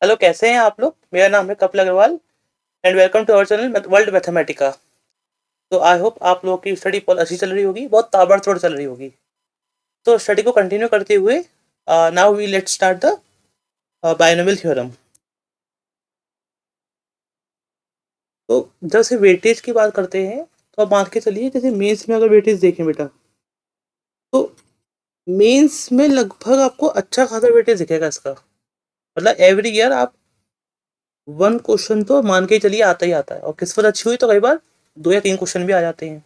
Hello, कैसे हैं आप लोग। मेरा नाम है Kapil Agarwal and welcome to our channel World Mathematica. तो आई होप आप लोगों की स्टडी बहुत अच्छी चल रही होगी, बहुत ताबड़तोड़ चल रही होगी। तो स्टडी को कंटिन्यू करते हुए now we let start the binomial theorem. तो जब से वेटेज की बात करते हैं तो आप मान के चलिए, जैसे मेंस में अगर वेटेज देखें बेटा, तो मेंस में लगभग आपको अच्छा खासा वेटेज दिखेगा इसका। मतलब एवरी ईयर आप वन क्वेश्चन तो मान के चलिए आता ही आता है, और किस्मत अच्छी हुई तो कई बार 2 या 3 क्वेश्चन भी आ जाते हैं।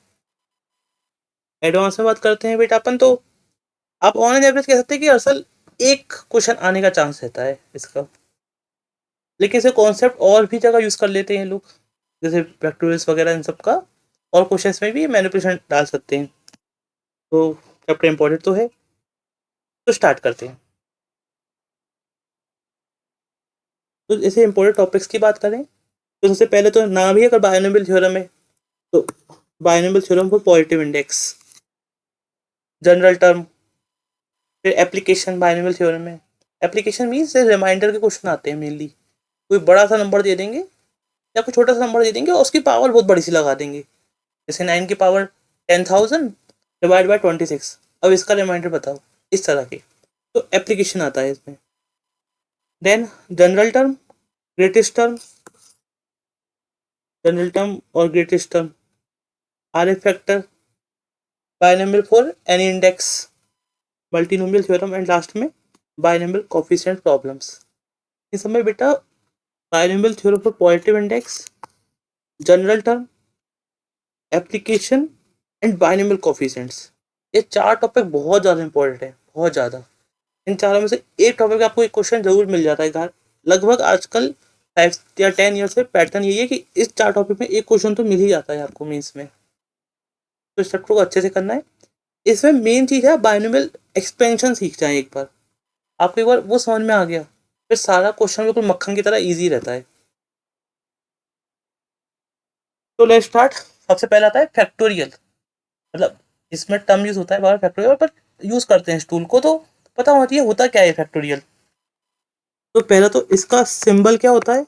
एडवांस में बात करते हैं बेटा अपन, तो आप ऑन एन एवरेज कह सकते हैं कि असल एक क्वेश्चन आने का चांस रहता है इसका। लेकिन इसे कॉन्सेप्ट और भी जगह यूज कर लेते हैं लोग, जैसे फैक्टोरियल्स वगैरह इन सब का, और क्वेश्चंस में भी मैनिपुलेशन डाल सकते हैं। तो चैप्टर इंपॉर्टेंट तो है, तो स्टार्ट करते हैं। तो जैसे इंपॉर्टेंट टॉपिक्स की बात करें तो सबसे पहले तो नाम ही अगर बायनोमियल थ्योरम है, तो binomial theorem for positive index, general term. फिर एप्लीकेशन बायनोमियल थ्योरम में, एप्लीकेशन मीन्स रिमाइंडर के क्वेश्चन आते हैं मेनली। कोई बड़ा सा नंबर दे देंगे या कोई छोटा सा नंबर दे देंगे और उसकी पावर बहुत बड़ी सी लगा देंगे, जैसे 9 की पावर 10,000 डिवाइड बाय 26, अब इसका रिमाइंडर बताओ, इस तरह के। तो एप्लीकेशन आता है इसमें। Then general term, greatest term, general term और greatest term, r f factor, binomial for any index, multinomial theorem, and last में बायनोमियल कोफिशिएंट प्रॉब्लम्स। इस समय बेटा binomial theorem for positive index, general term, application and binomial coefficients, ये 4 topic बहुत ज़्यादा important है, बहुत ज़्यादा। इन चारों में से एक टॉपिक आपको एक क्वेश्चन जरूर मिल जाता है घर। लगभग आजकल 5 या 10 ईयर से पैटर्न यही है कि इस 4 टॉपिक में एक क्वेश्चन तो मिल ही जाता है आपको मेंस में। तो इस चैप्टर को अच्छे से करना है। इसमें मेन चीज़ है बायनोमियल एक्सपेंशन सीख जाए एक बार। आपको एक बार वो समझ में आ गया, फिर सारा क्वेश्चन बिल्कुल मक्खन की तरह ईजी रहता है। तो लेट्स स्टार्ट। सबसे पहला आता है फैक्टोरियल। मतलब इसमें टर्म यूज होता है बार फैक्टोरियल, पर यूज करते हैं इस टूल को, तो पता होती है होता क्या है फैक्टोरियल। तो पहला तो इसका सिंबल क्या होता है,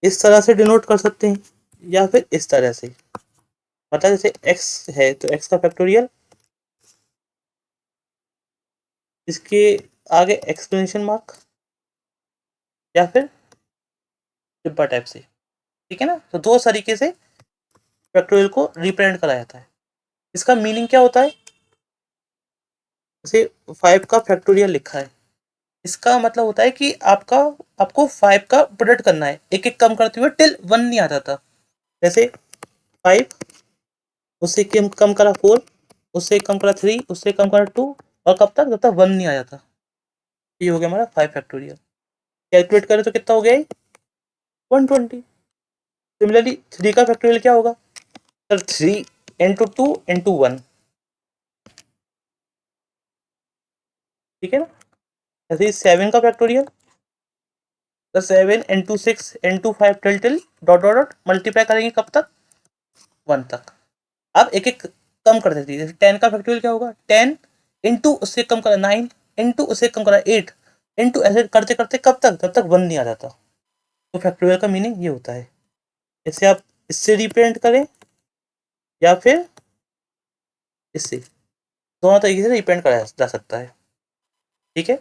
इस तरह से डिनोट कर सकते हैं या फिर इस तरह से। मतलब जैसे x है तो x का फैक्टोरियल, इसके आगे एक्सक्लेमेशन मार्क या फिर डिब्बा टाइप से। ठीक है ना, तो दो तरीके से फैक्टोरियल को रिप्रेजेंट करा जाता है। इसका मीनिंग क्या होता है, जैसे 5 का फैक्टोरियल लिखा है, इसका मतलब होता है कि आपको 5 का प्रोडक्ट करना है, एक एक कम करते हुए टिल 1 नहीं आ जाता। जैसे 5, उससे कम करा 4, उससे कम करा 3, उससे कम करा 2, और कब तक, जब तक 1 नहीं आ जाता। ये हो गया हमारा 5 फैक्टोरियल। कैलकुलेट करें तो कितना हो गया, 120। सिमिलरली 3 का फैक्टोरियल क्या होगा सर, 3 × 2 × 1। ठीक है ना। ऐसे ही 7 का फैक्टोरियल, तो 7 × 6 × 5 till dot dot dot multiply करेंगे कब तक, 1 तक। अब एक एक कम कर देती है। जैसे 10 का फैक्टोरियल क्या होगा, 10 इंटू उससे कम करा 9, इंटू उससे कम करा 8, इंटू ऐसे करते करते कब तक, जब तक 1 नहीं आ जाता। तो फैक्टोरियल का मीनिंग ये होता है। इसे आप इससे रिप्रेजेंट करें या फिर इससे, दोनों तरीके से रिप्रेजेंट करा जा सकता है। ठीक है।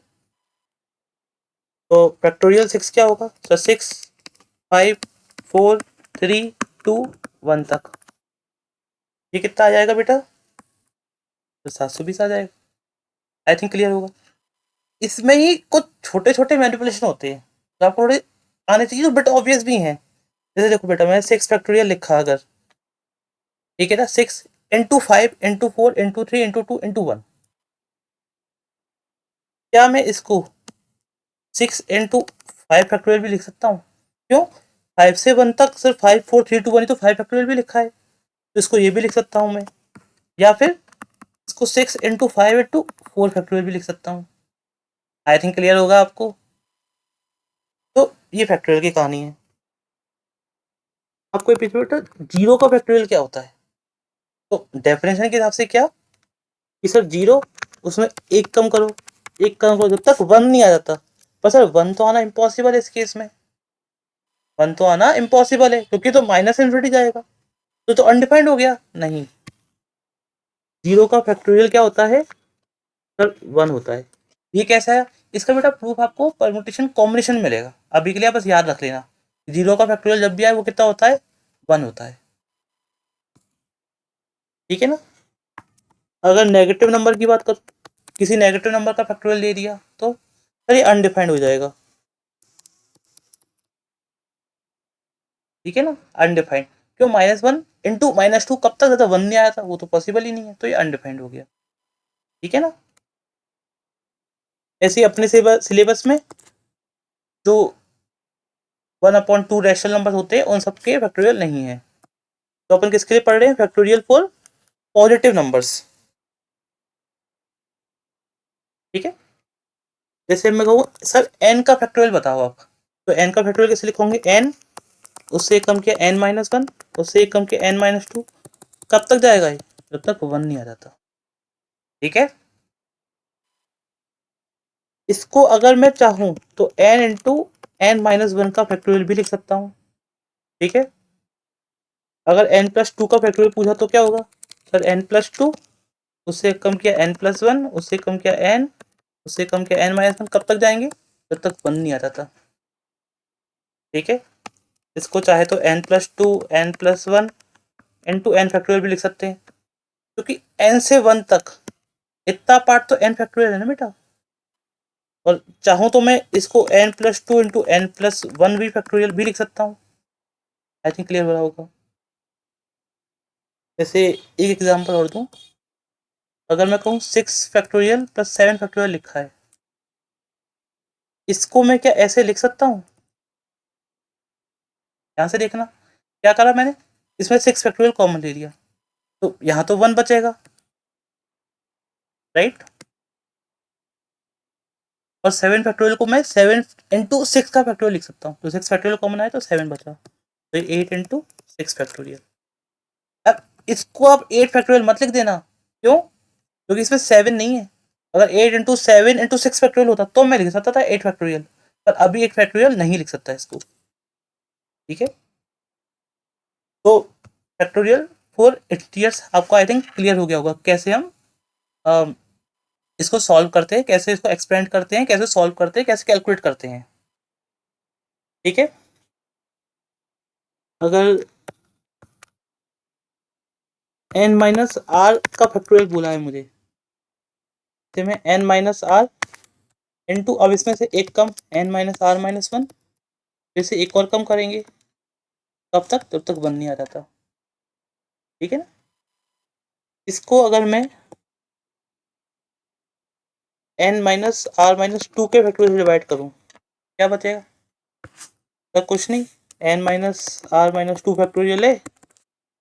तो फैक्टोरियल 6 क्या होगा सर, 6, 5, 4, 3, 2, 1 तक। ये कितना आ जाएगा बेटा, तो 720 आ जाएगा। आई थिंक क्लियर होगा। इसमें ही कुछ छोटे छोटे मैनिपुलेशन होते हैं तो आपको थोड़े आने चाहिए, बट ऑब्वियस भी हैं। जैसे देखो बेटा, मैंने 6 फैक्टोरियल लिखा अगर, ठीक है ना, 6 × 5 × 4 × 3 × 2 × 1। क्या मैं इसको 6 × 5 फैक्टोरियल भी लिख सकता हूँ? क्यों, 5 से 1 तक सिर्फ 5 4 3 2 1 तो 5 फैक्टोरियल भी लिखा है, तो इसको ये भी लिख सकता हूँ मैं। या फिर इसको 6 × 5 × 4 फैक्टोरियल भी लिख सकता हूँ। आई थिंक क्लियर होगा आपको। तो ये फैक्टोरियल की कहानी है। आपको पूछे बेटा जीरो का फैक्टोरियल क्या होता है, तो डेफिनेशन के हिसाब से क्या, कि सर जीरो, उसमें एक कम करो, एक कम करो जब तक 1 नहीं आ जाता, पर सर 1 तो आना इम्पॉसिबल है इस केस में, 1 तो आना इम्पॉसिबल है क्योंकि तो माइनस इन्फिनिटी जाएगा, तो अनडिफाइंड हो गया। नहीं, 0 का फैक्टोरियल क्या होता है सर? 1 होता है। ये कैसा है? इसका बेटा प्रूफ आपको परमुटेशन कॉम्बिनेशन मिलेगा, अभी के लिए बस याद रख लेना। 0 का फैक्टोरियल जब भी आए वो कितना होता है? 1 होता है। ठीक है ना? अगर नेगेटिव नंबर की बात कर, किसी नेगेटिव नंबर का फैक्टोरियल दे दिया तो सर ये अनडिफाइंड हो जाएगा। ठीक है ना? अनडिफाइंड। क्यों? -1 इंटू -2 कब तक था? 1 नहीं आया था, वो तो पॉसिबल ही नहीं है, तो ये अनडिफाइंड हो गया। ठीक है ना? ऐसे ही अपने सिलेबस में जो 1/2 रैशनल नंबर होते हैं उन सबके फैक्टोरियल नहीं है। तो अपन किसके लिए पढ़ रहे हैं? Factorial for positive numbers. ठीक है? जैसे मैं कहूँ सर n का फैक्टोरियल बताओ आप, तो n का फैक्टोरियल कैसे लिखोगे? n, उससे एक कम किया n-1, उससे एक कम किया n-2। कब तक जाएगा ये? जब तक 1 नहीं आ जाता। ठीक है? इसको अगर मैं चाहूँ तो n इंटू n-1 का फैक्टोरियल भी लिख सकता हूँ। ठीक है? अगर n+2 का फैक्टोरियल पूछा तो क्या होगा सर? n+2, उससे कम किया n+1, उससे कम किया n, उससे कम किया n-1। कब तक जाएंगे? जब तक 1 नहीं आ जाता। ठीक है? इसको चाहे तो n+2, n+1 into n factorial भी लिख सकते हैं, क्योंकि n से 1 तक इतना पार्ट तो n फैक्टोरियल है ना बेटा। और चाहूँ तो मैं इसको n+2 इंटू n+1 भी फैक्टोरियल भी लिख सकता हूँ। आई थिंक क्लियर हो रहा होगा। जैसे एक एग्जांपल और दूँ, अगर मैं कहूँ 6 फैक्टोरियल प्लस 7 फैक्टोरियल लिखा है, इसको मैं क्या ऐसे लिख सकता हूँ? यहाँ से देखना क्या करा मैंने, इसमें 6 फैक्टोरियल कॉमन ले लिया, तो यहाँ तो 1 बचेगा, राइट? और 7 फैक्टोरियल को मैं 7 इंटू 6 का फैक्टोरियल लिख सकता हूँ, तो 6 फैक्टोरियल कॉमन आए तो 7 बचा, तो 8 इंटू 6 फैक्टोरियल। अब इसको आप 8 फैक्टोरियल मत लिख देना। क्यों? क्योंकि इसमें 7 नहीं है। अगर 8 इंटू 7 इंटू 6 फैक्टोरियल होता तो मैं लिख सकता था 8 फैक्टोरियल, पर अभी 8 फैक्टोरियल नहीं लिख सकता इसको। ठीक है? तो फैक्टोरियल फॉर इंटीजर्स आपको आई थिंक क्लियर हो गया होगा, कैसे हम अम, इसको सॉल्व करते हैं, कैसे इसको एक्सपेंड करते हैं, कैसे सॉल्व करते हैं, कैसे कैलकुलेट करते हैं। ठीक है? अगर n-r का फैक्टोरियल बोला है मुझे, तो मैं n-r इंटू, अब इसमें से एक कम n-r-1, फिर से एक और कम करेंगे, कब तक? जब तक 1 नहीं आ जाता। ठीक है ना? इसको अगर मैं n-r-2 के फैक्टोरियल से डिवाइड करूँ, क्या बचेगा? तो कुछ नहीं, n-r-2 फैक्टोरियल है,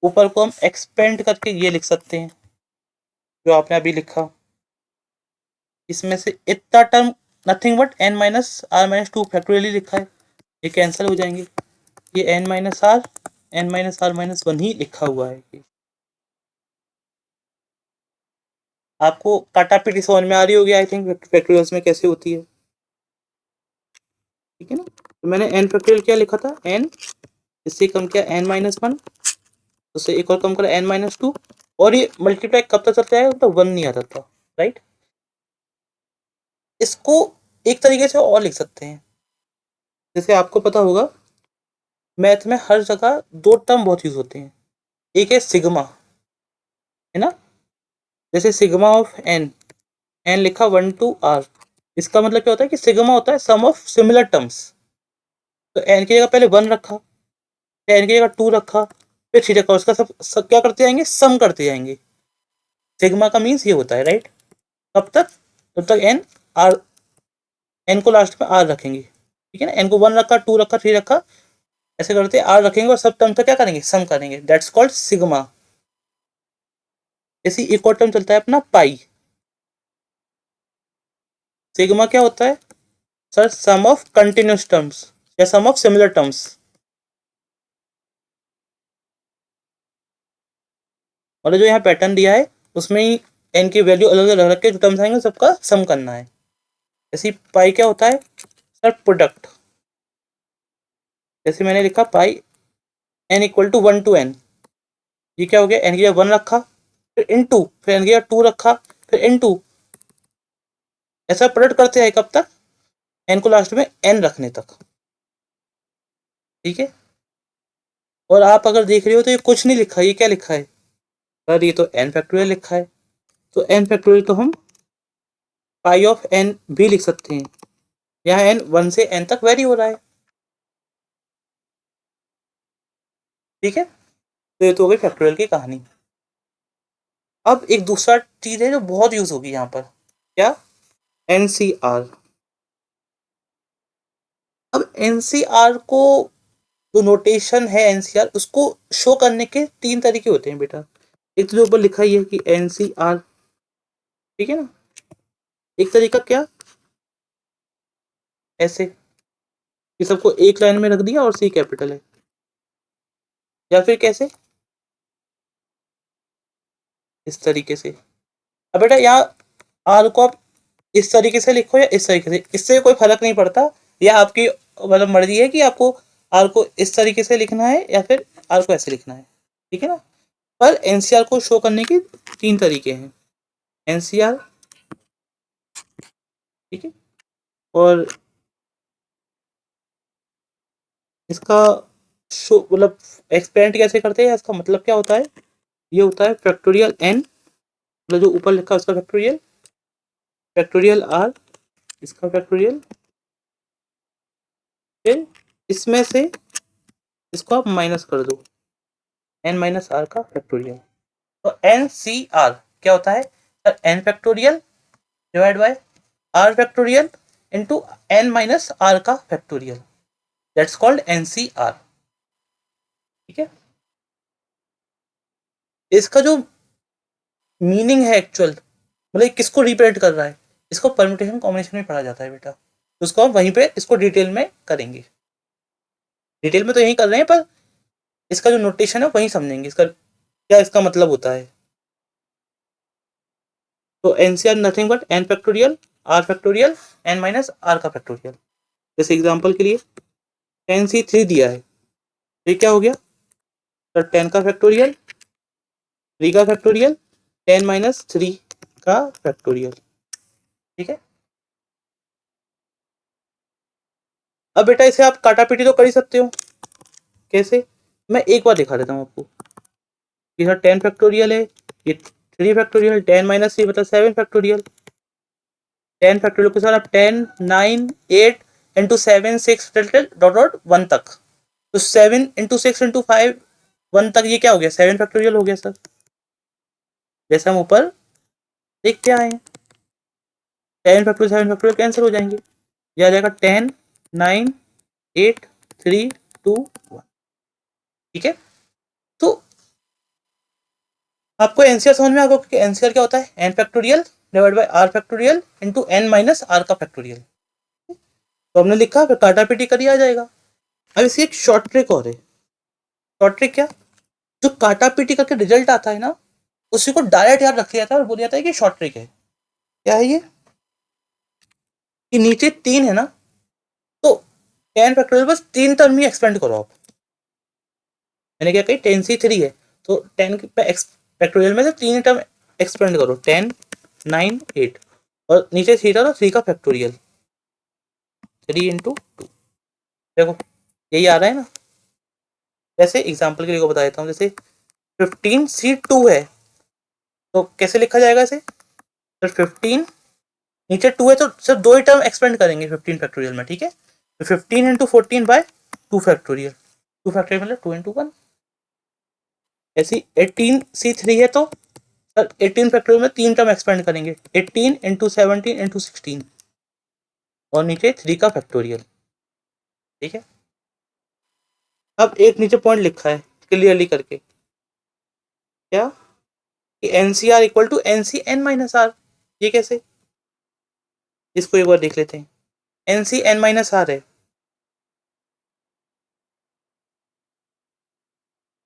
ऊपर को हम एक्सपेंड करके ये लिख सकते हैं जो आपने अभी लिखा। इसमें से इतना term nothing but n-r-2 factorial ही लिखा है, ये कैंसिल हो जाएंगे, ये n-r-1 ही लिखा हुआ है। आपको काटापीटी समझ में आ रही होगी आई थिंक फैक्टोरियल्स में कैसे होती है। ठीक है ना? तो मैंने n फैक्टोरियल क्या लिखा था, n, इससे कम किया n-1, उससे एक और कम करा n-2, और ये मल्टीप्लाई कब तक चलता है? तो 1 नहीं आता था, राइट? इसको एक तरीके से और लिख सकते हैं, जैसे आपको पता होगा मैथ में हर जगह 2 टर्म बहुत यूज होते हैं, एक है सिग्मा, है ना? जैसे सिग्मा ऑफ n लिखा 1 to r, इसका मतलब क्या होता है कि सिग्मा होता है सम ऑफ सिमिलर टर्म्स। तो n की जगह पहले 1 रखा, फिर n की जगह 2 रखा, फिर 3 रखा, उसका सब क्या करते जाएंगे? सम करते जाएंगे। सिग्मा का मीन्स ये होता है, राइट? कब तक? जब तक n को लास्ट में r रखेंगे। ठीक है ना? n को 1 रखा, 2 रखा, 3 रखा, ऐसे करते r रखेंगे और सब टर्म तो क्या करेंगे? सम करेंगे, दैट्स कॉल्ड सिग्मा। ऐसी एक और टर्म चलता है अपना पाई। सिग्मा क्या होता है sir? Sum of continuous terms या सम ऑफ सिमिलर टर्म्स। और जो यहाँ पैटर्न दिया है उसमें ही n की वैल्यू अलग अलग रख के जो टर्म्स आएंगे सबका सम करना है। ऐसी पाई क्या होता है? सर प्रोडक्ट, जैसे मैंने लिखा pi n equal to 1 to n, ये क्या हो गया, n की जगह 1 रखा, फिर इन टू, फिर n की जगह 2 रखा, फिर इन टू, ऐसा प्रोडक्ट करते हैं कब तक, n को लास्ट में n रखने तक, ठीक है। और आप अगर देख रहे हो तो ये कुछ नहीं लिखा, ये क्या लिखा है सर, ये तो n फैक्टोरियल लिखा है, तो n फैक्टोरियल तो हम पाई ऑफ n भी लिख सकते हैं, यहाँ n 1 से n तक वेरी हो रहा है, ठीक है। तो ये तो हो गई फैक्टोरियल की कहानी। अब एक दूसरा चीज है जो बहुत यूज होगी यहाँ पर, क्या, एनसीआर। अब एनसीआर को, जो नोटेशन है एनसीआर, उसको शो करने के 3 तरीके होते हैं बेटा। एक तो जो ऊपर लिखा ही है कि एनसीआर, ठीक है ना। एक तरीका क्या, ऐसे कि सबको एक लाइन में रख दिया और सी कैपिटल है, या फिर कैसे, इस तरीके से। अब बेटा यहाँ आर को आप इस तरीके से लिखो या इस तरीके से, इससे कोई फर्क नहीं पड़ता, या आपकी मतलब मर्जी है कि आपको आर को इस तरीके से लिखना है या फिर आर को ऐसे लिखना है, ठीक है ना। पर एनसीआर को शो करने के 3 तरीके हैं, एनसीआर, ठीक है। और इसका शो मतलब एक्सपेरिमेंट कैसे करते हैं, इसका मतलब क्या होता है, ये होता है फैक्टोरियल एन, मतलब जो ऊपर लिखा है उसका फैक्टोरियल, फैक्टोरियल आर, इसका फैक्टोरियल, फिर इसमें से इसको आप माइनस कर दो, एन माइनस आर का फैक्टोरियल। तो एन सी आर क्या होता है sir, n factorial divide by r factorial into n minus are का factorial, that's called n C r, ठीक है। इसका जो मीनिंग है एक्चुअल, मतलब किसको रिप्रेजेंट कर रहा है, इसको परम्यूटेशन कॉम्बिनेशन में पढ़ा जाता है बेटा, तो उसको हम वहीं पे इसको डिटेल में करेंगे, डिटेल में तो यही कर रहे हैं, पर इसका जो नोटेशन है वहीं समझेंगे, इसका क्या इसका मतलब होता है। तो n C r nothing but n factorial are factorial N minus are का फैक्टोरियल। जैसे एग्जाम्पल के लिए 10c3 दिया है, ये क्या हो गया सर, 10 का फैक्टोरियल, 3 का फैक्टोरियल, 10 माइनस 3 का फैक्टोरियल, ठीक है। अब बेटा इसे आप काटा पीटी तो कर ही सकते हो, कैसे, मैं एक बार दिखा देता हूँ आपको। ये सर 10 फैक्टोरियल है, ये 3 फैक्टोरियल, 10 माइनस 3 मतलब 7 फैक्टोरियल, 10 फैक्टोरियल के साथ आप 10 9 8 इंटू 7 6 डॉट डॉट 1 तक, तो 7 इंटू 6 इंटू 5 1 तक, ये क्या हो गया, 7 फैक्टोरियल हो गया सर, जैसे हम ऊपर देखते आए हैं। 10 फैक्टोरियल 7 फैक्टोरियल कैंसिल हो जाएंगे, यह आ जाएगा 10 9 8 3 2 1, ठीक है। तो आपको एनसीआर समझ में आ गया कि एनसीआर क्या होता है, n factorial divide by r factorial into n minus are का फैक्टोरियल। तो हमने लिखा, फिर काटा पीटी करिए आ जाएगा। अब इसकी एक शॉर्ट ट्रिक और है, शॉर्ट ट्रिक क्या, जो काटा पीटी करके रिजल्ट आता है ना, उसी को डायरेक्ट याद रख लिया जाता है और बोल जाता है कि शॉर्ट ट्रिक है। क्या है ये, कि नीचे 3 है ना, तो 10 फैक्टोरियल बस 3 टर्म ही एक्सपेंड करो आप, मैंने क्या कही 10c3 है, तो 10 फैक्टोरियल में से 3 टर्म एक्सपेंड करो, 10 9 8, और नीचे 3 था तो 3 का फैक्टोरियल, 3 इंटू 2, देखो यही आ रहा है ना। जैसे एग्जाम्पल के लिए को बता देता हूँ, जैसे 15c2 है, तो कैसे लिखा जाएगा इसे सर, 15 नीचे 2 है तो सिर्फ 2 ही टर्म एक्सपेंड करेंगे 15 फैक्टोरियल में, ठीक है। तो 15 इंटू 14 बाय 2 फैक्टोरियल, 2 फैक्टोरियल मतलब 2 इंटू 1। ऐसी 18c3 है तो सर 18 फैक्टोरियल में 3 टर्म एक्सपेंड करेंगे, 18 इंटू 17 इंटू 16, और नीचे 3 का फैक्टोरियल, ठीक है। अब एक नीचे पॉइंट लिखा है क्लियरली करके, क्या, कि n C r equal to n C N minus r, ये कैसे, इसको एक बार देख लेते हैं। N C N minus r है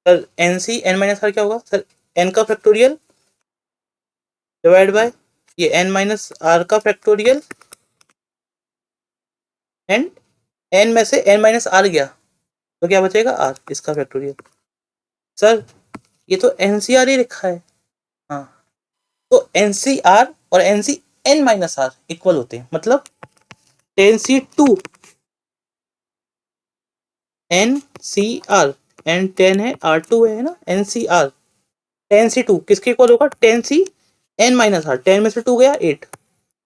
sir, N C N minus r क्या होगा सर, एन का फैक्टोरियल डिवाइड बाय ये एन माइनस आर का फैक्टोरियल एंड एन में से एन माइनस आर गया तो क्या बचेगा आर, इसका फैक्टोरियल। सर ये तो एनसीआर ही लिखा है। हाँ, तो एनसीआर और n C n minus r equal होते हैं, मतलब ten C two n C r and ten है आर टू है ना, N C r ten C two किसके इक्वल होगा, ten C N minus r, ten में से टू गया एट,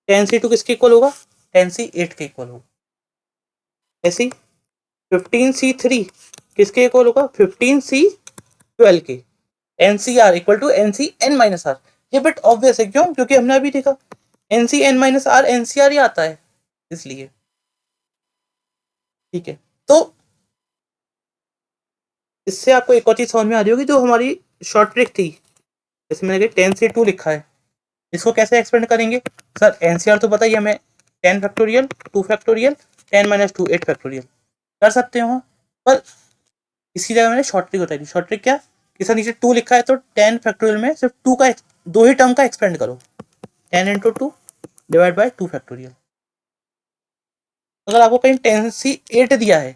टेन सी टू किसके इक्वल होगा, टेन सी एट के इक्वल होगा। ऐसी फिफ्टीन सी थ्री किसके इक्वल होगा, फिफ्टीन सी ट्वेल्व के, n C r equal to n C N minus r. ये बिट ऑब्वियस है, क्यों, क्योंकि हमने अभी देखा n C N minus r n सी आर ही आता है, इसलिए। ठीक है, तो इससे आपको एक और चीज समझ में आ रही होगी, जो हमारी शॉर्ट ट्रिक थी, जैसे मैंने टेन से टू लिखा है, इसको कैसे एक्सपेंड करेंगे। सर एनसीआर तो पता ही हमें, ten factorial, two factorial, ten minus two eight factorial कर सकते हो, पर इसी जगह मैंने शॉर्ट ट्रिक बताई थी। शॉर्ट ट्रिक क्या, कि सर नीचे टू लिखा है तो टेन फैक्टोरियल में सिर्फ टू का दो ही टर्म का एक्सपेंड करो, ten into two divide by two factorial. अगर आपको कहीं टेन सी एट दिया है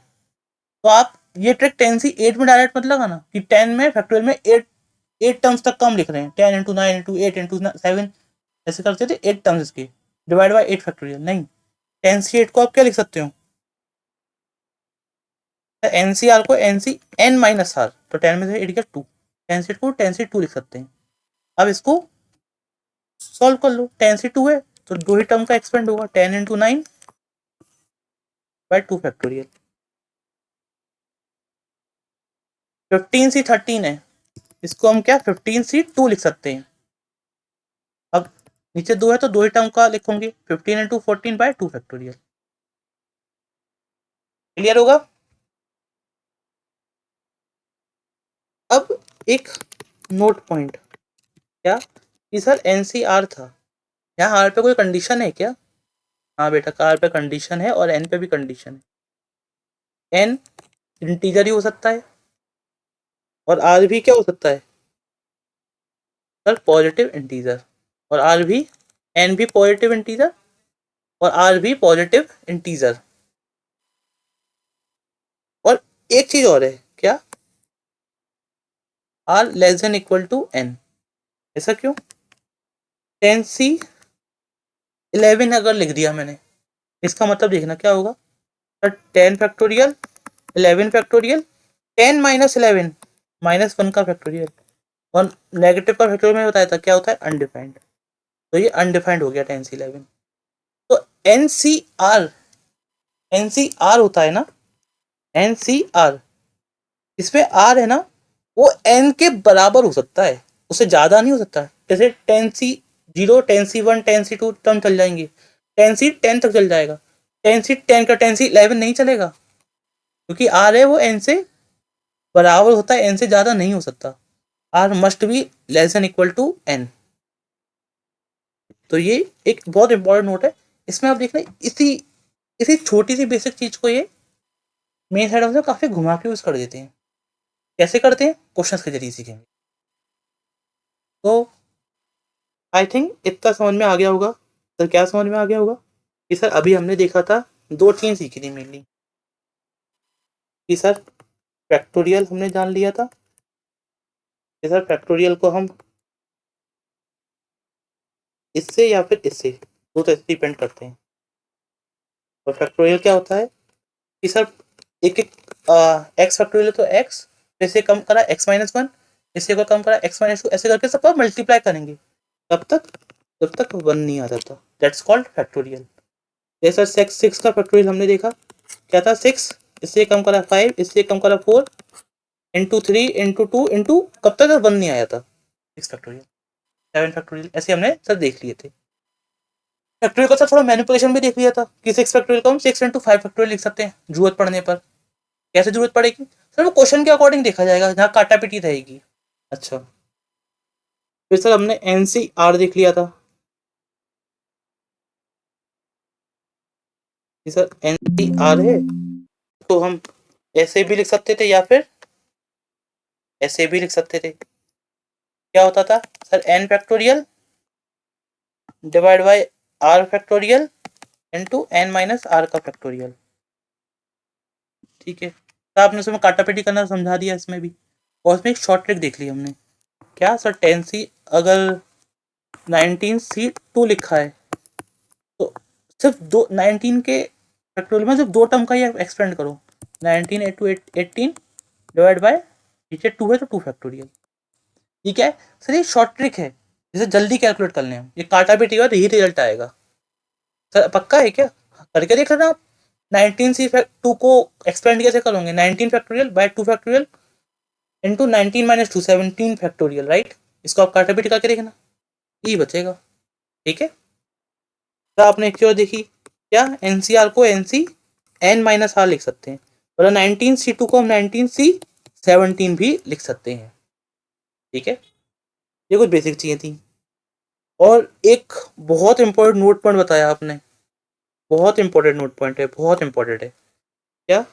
तो आप ये ट्रिक टेन सी एट में डायरेक्ट मत लगाना कि टेन में फैक्टोरियल में एट एट टर्म्स तक कम लिख रहे हैं, ten into nine into eight into seven, ऐसे करते थे एट टर्म्स इसके, डिवाइड बाई एट फैक्टोरियल। नहीं, टेन सी एट को आप क्या लिख सकते हो, एन सी आर को n C N minus r, तो टेन में से एट गया टू, टेन सी एट को टेन सी टू लिख सकते हैं। अब इसको सॉल्व कर लो, टेन सी टू है तो दो ही टर्म का एक्सपेंड होगा, ten into nine by two factorial. Fifteen C thirteen है, इसको हम क्या फिफ्टीन सी टू लिख सकते हैं। अब नीचे दो है तो दो ही टर्म का लिखूंगी, fifteen into fourteen by two factorial. Clear होगा। अब एक नोट पॉइंट, क्या कि सर एनसीआर था, यहाँ आर पे कोई कंडीशन है क्या। हाँ बेटा, आर पे कंडीशन है और एन पे भी कंडीशन है। एन इंटीजर ही हो सकता है और आर भी क्या हो सकता है सर, पॉजिटिव इंटीजर, और आर भी, एन भी पॉजिटिव इंटीजर और आर भी पॉजिटिव इंटीजर। और एक चीज और है, क्या, r less than equal to n. ऐसा क्यों, टेन सी 11 अगर लिख दिया मैंने, इसका मतलब देखना क्या होगा sir, ten factorial 11 factorial, ten minus 11 minus one का फैक्टोरियल, और नेगेटिव का फैक्टोरियल मैंने बताया था क्या होता है, अनडिफाइंड। तो ये अनडिफाइंड हो गया टेन सी 11। तो एन सी आर, एन सी आर होता है ना, एन सी आर, इसमें आर है ना, वो एन के बराबर हो सकता है, उससे ज्यादा नहीं हो सकता। जैसे ten C zero, ten C one, ten C two term चल जाएंगे, टेन सी टेन तक चल जाएगा, टेन सी टेन का टेन सी 11 नहीं चलेगा, क्योंकि आर है वो एन से बराबर होता है, एन से ज्यादा नहीं हो सकता। R must be less than equal to n. तो ये एक बहुत इंपॉर्टेंट नोट है, इसमें आप देखना, इसी इसी छोटी सी बेसिक चीज को ये मेन हेड ऑफ काफी घुमा के यूज कर देते हैं। कैसे करते हैं, क्वेश्चंस के जरिए सीखेंगे। तो आई थिंक इतना समझ में आ गया होगा। सर क्या समझ में आ गया होगा, कि सर अभी हमने देखा था, दो चीज सीखी थी मेनली, कि सर फैक्टोरियल हमने जान लिया था कि सर फैक्टोरियल को हम इससे या फिर इससे, दो तो डिपेंड करते हैं। और फैक्टोरियल क्या होता है कि सर एक एक एक्स फैक्टोरियल तो एक्स, इससे कम करा एक्स माइनस वन, इससे को कम करा एक्स माइनस टू, ऐसे करके सबका मल्टीप्लाई करेंगे, तब तक जब तक वन नहीं आ जाता, दैट्स कॉल्ड फैक्टोरियल। जैसा सिक्स, सिक्स का फैक्टोरियल हमने देखा क्या था, सिक्स इससे कम करा फाइव, इससे कम करा four, into three into two into, कब तक वन नहीं आया था, सिक्स फैक्टोरियल। सेवन फैक्टोरियल ऐसे हमने सर देख लिए थे। फैक्टोरियल का सर थोड़ा मैनिपुलेशन भी देख लिया था, कि सिक्स फैक्टोरियल को हम सिक्स इंटू फाइव फैक्टोरियल लिख सकते हैं जरूरत पड़ने पर। कैसे जरूरत पड़ेगी सर, वो क्वेश्चन के अकॉर्डिंग देखा जाएगा, जहाँ काटा पिटी रहेगी। अच्छा, फिर सर हमने एन सी आर देख लिया था कि सर एन सी आर है, तो हम ऐसे भी लिख सकते थे या फिर ऐसे भी लिख सकते थे। क्या होता था sir, n factorial divide by r factorial into n minus are का फैक्टोरियल। ठीक है, तो आपने उसमें काटापेटी करना समझा दिया इसमें भी, और उसमें एक शॉर्ट ट्रिक देख ली हमने। क्या सर, 10C अगर 19C2 लिखा है तो सिर्फ दो 19 के फैक्टोरियल में सिर्फ दो टर्म का ही एक्सपेंड करो। 19 इंटू 18 डिवाइड बाय, नीचे 2 है तो 2 फैक्टोरियल। ठीक है सर, ये शॉर्ट ट्रिक है, जिसे जल्दी कैलकुलेट कर लें हम, ये काटा पीटी और यही रिजल्ट आएगा। सर पक्का है क्या, करके देख लेना आप। 19C2 को एक्सपेंड कैसे करोगे, 19 factorial by 2 factorial into 19 minus 2 17 factorial, right. इसको आप काटा पीटी करके देखना, यही बचेगा। ठीक है, तो आपने एक चीज देखी क्या, एनसीआर को एनसी एन माइनस आर लिख सकते हैं, और 19C2 को हम 19C17 भी लिख सकते हैं। ठीक है, ये कुछ बेसिक चीजें थी। और एक बहुत इंपॉर्टेंट नोट पॉइंट बताया आपने, बहुत इंपॉर्टेंट नोट पॉइंट है, बहुत इंपॉर्टेंट है। क्या,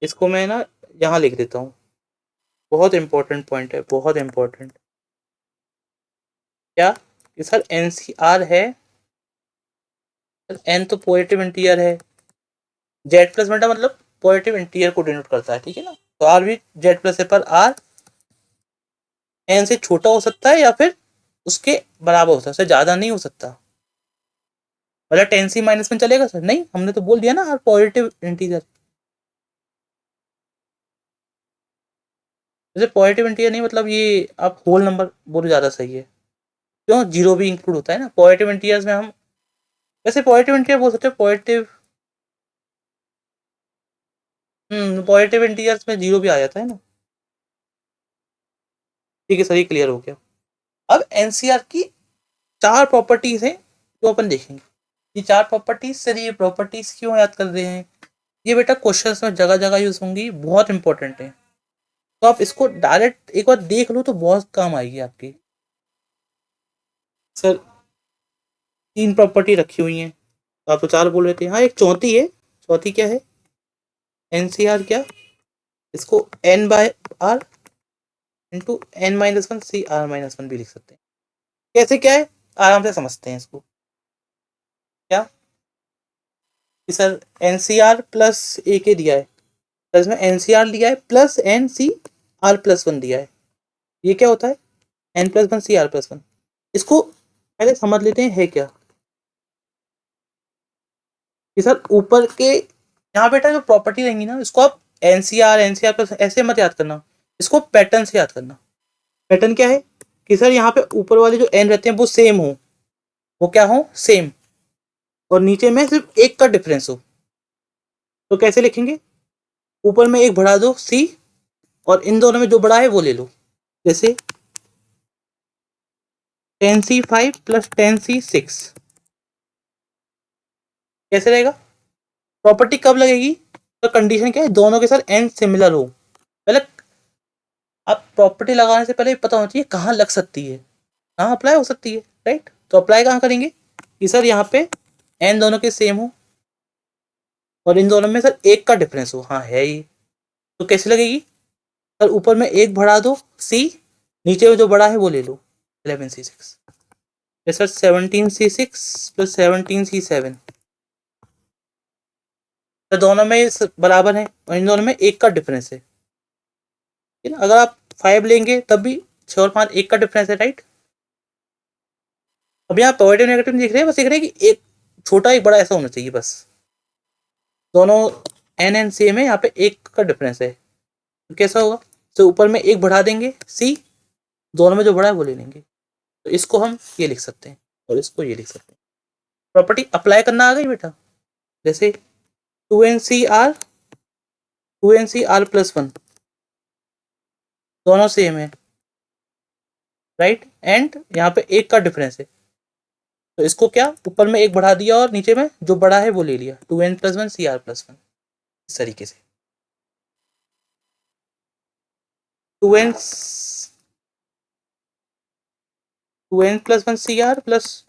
इसको मैं ना यहाँ लिख देता हूँ, बहुत इंपॉर्टेंट पॉइंट है, बहुत इंपॉर्टेंट। क्या कि सर एनसीआर है, एन तो पॉजिटिव इंटीजर है, जेड प्लस बेटा मतलब पॉजिटिव इंटीजर को डिनोट करता है, ठीक है ना। तो आर भी जेड प्लस है, पर आर एन से छोटा हो सकता है या फिर उसके बराबर हो सकता है, उससे ज्यादा नहीं हो सकता। मतलब 10C माइनस में चलेगा सर, नहीं हमने तो बोल दिया ना आर पॉजिटिव इंटीजर। जैसे पॉजिटिव इंटीजर नहीं, मतलब ये आप होल नंबर बोलो ज्यादा सही है, क्यों, जीरो भी इंक्लूड होता है ना पॉजिटिव इंटीजर्स में हम। वैसे पॉजिटिव इंटीजर बोल सकते हैं, पॉजिटिव, पॉजिटिव इंटीजर्स में जीरो भी आ जाता है ना। ठीक है सर, ये क्लियर हो गया। अब एनसीआर की 4 प्रॉपर्टीज हैं जो अपन देखेंगे। ये 4 प्रॉपर्टीज, सर ये प्रॉपर्टीज क्यों याद कर रहे हैं, ये बेटा क्वेश्चंस में जगह जगह यूज होंगी, बहुत इंपॉर्टेंट है। तो आप इसको डायरेक्ट एक बार देख लो तो बहुत काम आएगी आपकी। सर 3 प्रॉपर्टी रखी हुई हैं, तो आप तो 4 बोल रहे थे, हाँ एक चौथी है। चौथी क्या है, एनसीआर क्या, इसको N bye are into n-1 CR-1 भी लिख सकते हैं। कैसे क्या है, आराम से समझते हैं इसको। क्या कि सर एनसीआर प्लस ए के दिया है, तो इसमें एनसीआर दिया है प्लस NCR+1 दिया है। ये क्या होता है, N+1 CR+1। इसको पहले समझ लेते हैं है क्या। कि सर ऊपर के यहाँ बेटा जो प्रॉपर्टी रहेंगी ना, इसको आप NCR+, ऐसे मत याद करना, इसको पैटर्न से याद करना। पैटर्न क्या है कि सर यहाँ पे ऊपर वाले जो एन रहते हैं वो सेम हो, वो क्या हो, सेम, और नीचे में सिर्फ एक का डिफरेंस हो। तो कैसे लिखेंगे, ऊपर में एक बढ़ा दो सी, और इन दोनों में जो बड़ा है वो ले लो। जैसे 10C5 प्लस 10C6 कैसे रहेगा, प्रॉपर्टी कब लगेगी, तो कंडीशन क्या है, दोनों के साथ एन सिमिलर हो। पहले आप प्रॉपर्टी लगाने से पहले पता होना चाहिए कहाँ लग सकती है, कहाँ अप्लाई हो सकती है, राइट। तो अप्लाई कहाँ करेंगे कि सर यहाँ पे एन दोनों के सेम हो, और इन दोनों में सर एक का डिफरेंस हो, हाँ है ही। तो कैसे लगेगी, सर ऊपर में एक बढ़ा दो सी, नीचे में जो बड़ा है वो ले लो 11C6। Sir 17C6 plus 17C7, तो दोनों में बराबर है, और इन दोनों में एक का डिफरेंस है। ठीक है ना, अगर आप 5 लेंगे तब भी 6 और 5 एक का डिफरेंस है, राइट। अब यहाँ पॉजिटिव नेगेटिव देख रहे हैं, बस देख रहे हैं कि एक छोटा एक बड़ा ऐसा होना चाहिए बस। दोनों एन एन सेम है, यहाँ पे एक का डिफरेंस है, तो कैसा होगा, तो ऊपर में एक बढ़ा देंगे सी, दोनों में जो बड़ा है वो ले लेंगे। तो इसको हम ये लिख सकते हैं, और इसको ये लिख सकते हैं। प्रॉपर्टी अप्लाई करना आ गई बेटा। जैसे 2NCR+1 दोनों सेम है, राइट, एंड यहाँ पे एक का डिफरेंस है, तो इसको क्या, ऊपर में एक बढ़ा दिया और नीचे में जो बड़ा है वो ले लिया, 2N+1 CR+1। इस तरीके से 2N 2N+1 CR plus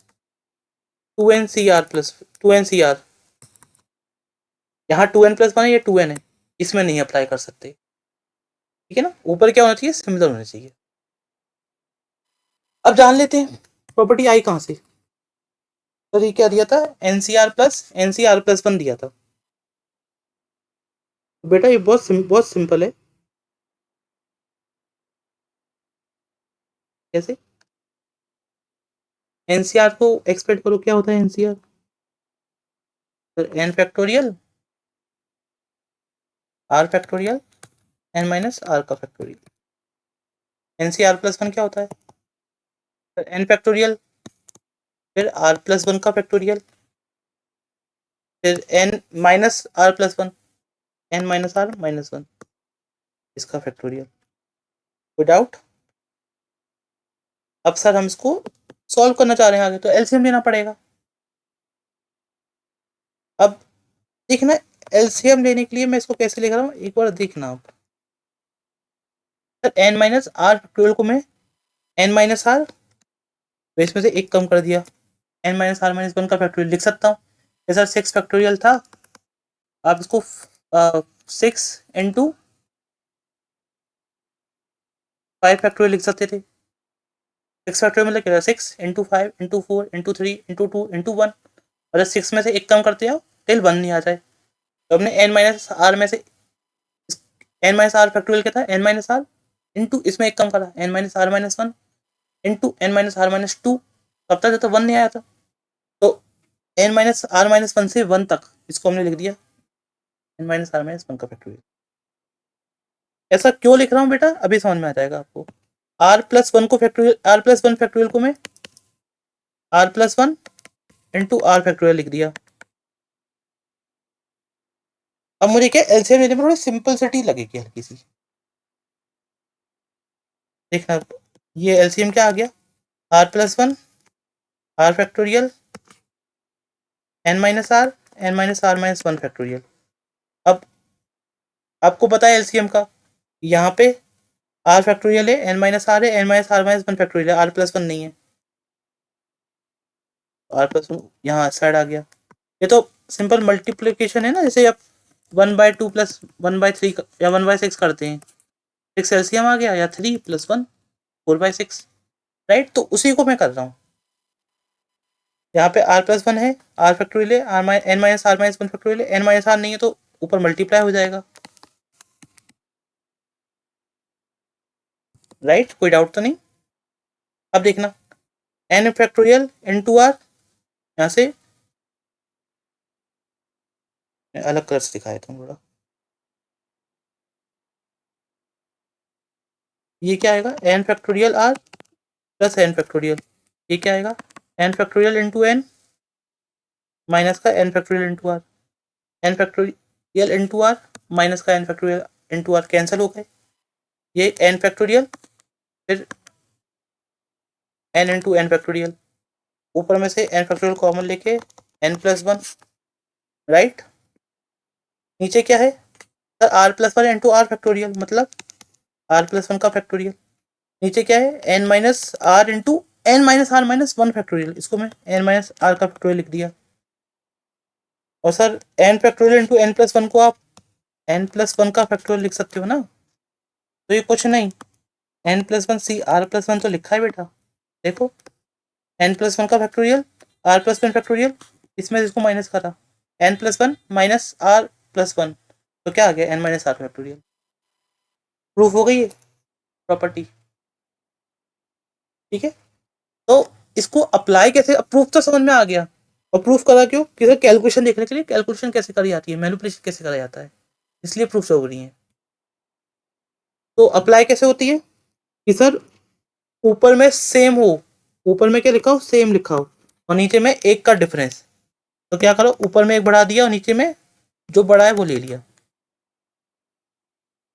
2NCR plus 2NCR, यहाँ 2N+1 है, ये 2N है, इसमें नहीं अप्लाई कर सकते। ठीक है ना, ऊपर क्या होना चाहिए, सिमिलर होना चाहिए। अब जान लेते हैं प्रॉपर्टी आई कहाँ से? सर ये क्या दिया था? NCR+1 दिया था। बेटा ये बहुत सिंपल है। कैसे? NCR को एक्सपेक्ट करो, क्या होता है NCR? Sir n factorial r factorial n minus r का फैक्टोरियल। NCR+1 क्या होता है? सर n फैक्टोरियल, फिर r+1 का फैक्टोरियल, फिर n minus r+1, n minus r-1 इसका फैक्टोरियल। विदाउट, अब सर हम इसको सॉल्व करना चाह रहे हैं आगे, तो एलसीएम लेना पड़ेगा। अब देखना, एलसीएम लेने के लिए मैं इसको कैसे लिख रहा हूँ एक बार देखना आप। Sir n minus r factorial को मैं n माइनस आर, इसमें से एक कम कर दिया, n माइनस r-1 का फैक्टोरियल लिख सकता हूँ। सर 6 फैक्टोरियल था, आप इसको 6 इंटू 5 फैक्टोरियल लिख सकते थे। 6 फैक्टोरियल मतलब क्या? 6 into 5 into 4 into 3 into 2 into 1, और 6 में से एक कम करते आओ टिल 1 नहीं आ जाए। तो हमने n माइनस आर में से n माइनस आर फैक्टोरियल क्या था? n माइनस आर इंटू इसमें एक कम करा, n minus r-1 into n minus r-2, तब तक तो 1 नहीं आया था, तो n माइनस r-1 से 1 तक इसको हमने लिख दिया n माइनस r-1 का फैक्टोरियल। ऐसा क्यों लिख रहा हूँ बेटा, अभी समझ में आ जाएगा आपको। r+1 को फैक्टोरियल, r+1 फैक्टोरियल को मैं r+1 इंटू r फैक्टोरियल लिख दिया। अब मुझे क्या एलसीएम लेने में थोड़ी सिंपलिसिटी लगेगी हल्की सी। देखना ये एलसीएम क्या आ गया, r+1 r factorial n minus r n minus r-1 factorial. अब आपको पता है एलसीएम का, यहाँ पे r फैक्टोरियल है, n माइनस r है, n माइनस r-1 फैक्टोरियल है, r+1 नहीं है, r+1 यहाँ साइड आ गया। ये तो सिंपल मल्टीप्लिकेशन है ना, जैसे आप 1/2 प्लस 1/3 या 1/6 करते हैं, 6 एलसीएम आ गया, या 3 + 1 4/6, राइट? तो उसी को मैं कर रहा हूँ। यहाँ पे r+1 है, r फैक्टोरियल है, n माइनस r-1 फैक्टोरियल है, n माइनस r नहीं है तो ऊपर मल्टीप्लाई हो जाएगा, राइट? कोई डाउट तो नहीं? अब देखना n फैक्टोरियल इंटू r, यहाँ से अलग कलर से दिखाया था थोड़ा, ये क्या आएगा? n factorial r plus n factorial, ये क्या आएगा? n factorial into n minus का n factorial into r, n factorial into r minus का n factorial into r cancel हो गए, ये n फैक्टोरियल फिर n इंटू n फैक्टोरियल, ऊपर में से n फैक्टोरियल कॉमन लेके n+1, राइट? नीचे क्या है sir? r+1 into r factorial, मतलब r+1 का फैक्टोरियल। नीचे क्या है? n minus r into n minus r-1 factorial, इसको मैं n माइनस r का फैक्टोरियल लिख दिया। और sir n factorial into n+1 को आप n+1 का फैक्टोरियल लिख सकते हो ना, तो ये कुछ नहीं, n+1 c r+1 तो लिखा है बेटा, देखो n+1 का फैक्टोरियल r+1 फैक्टोरियल, इसमें इसको माइनस करा, n+1 माइनस r+1, तो क्या आ गया? n minus r factorial. Proof हो गई है प्रॉपर्टी, ठीक है? तो इसको अप्लाई कैसे, प्रूफ तो समझ में आ गया, और प्रूफ करा क्यों? कि सर कैलकुलेशन देखने के लिए, कैलकुलेशन कैसे करी जाती है, मैनिपुलेशन कैसे करा जाता है, इसलिए प्रूफ हो रही है। तो अप्लाई कैसे होती है कि सर ऊपर में सेम हो, ऊपर में क्या लिखा हो? सेम लिखा हो, और नीचे में एक का डिफरेंस, तो क्या करो, ऊपर में एक बढ़ा दिया और नीचे में जो बड़ा है वो ले लिया।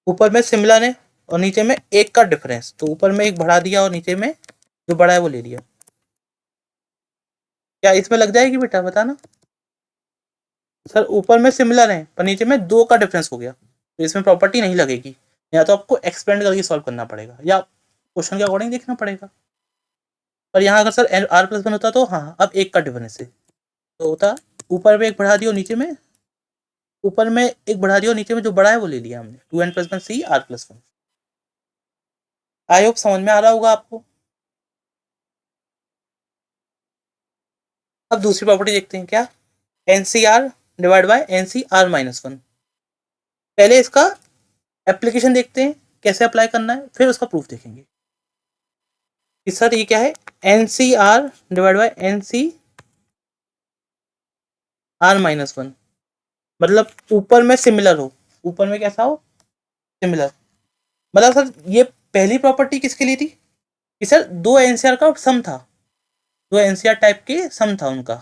ऊपर में सिमिलर है और नीचे में एक का डिफरेंस, तो ऊपर में एक बढ़ा दिया और नीचे में जो बड़ा है वो ले लिया। क्या इसमें लग जाएगी बेटा, बताना? सर ऊपर में सिमिलर है पर नीचे में 2 का डिफरेंस हो गया, तो इसमें प्रॉपर्टी नहीं लगेगी, या तो आपको एक्सपेंड करके सॉल्व करना पड़ेगा या क्वेश्चन के अकॉर्डिंग देखना पड़ेगा। पर यहाँ अगर सर r+1 होता तो हाँ, अब एक का डिफरेंस है तो होता, ऊपर में एक बढ़ा दिया और नीचे में, ऊपर में एक बढ़ा दिया और नीचे में जो बड़ा है वो ले लिया हमने, 2n+1 c r+1। I hope समझ में आ रहा होगा आपको। अब दूसरी प्रॉपर्टी देखते हैं, क्या, n C r divide by N C R minus one. पहले इसका एप्लीकेशन देखते हैं कैसे अप्लाई करना है, फिर उसका प्रूफ देखेंगे कि सर ये क्या है, N C r divide by N C R minus one, मतलब ऊपर में सिमिलर हो, ऊपर में कैसा हो, सिमिलर। मतलब सर ये पहली प्रॉपर्टी किसके लिए थी कि सर दो एनसीआर का सम था, दो एनसीआर टाइप के सम था उनका,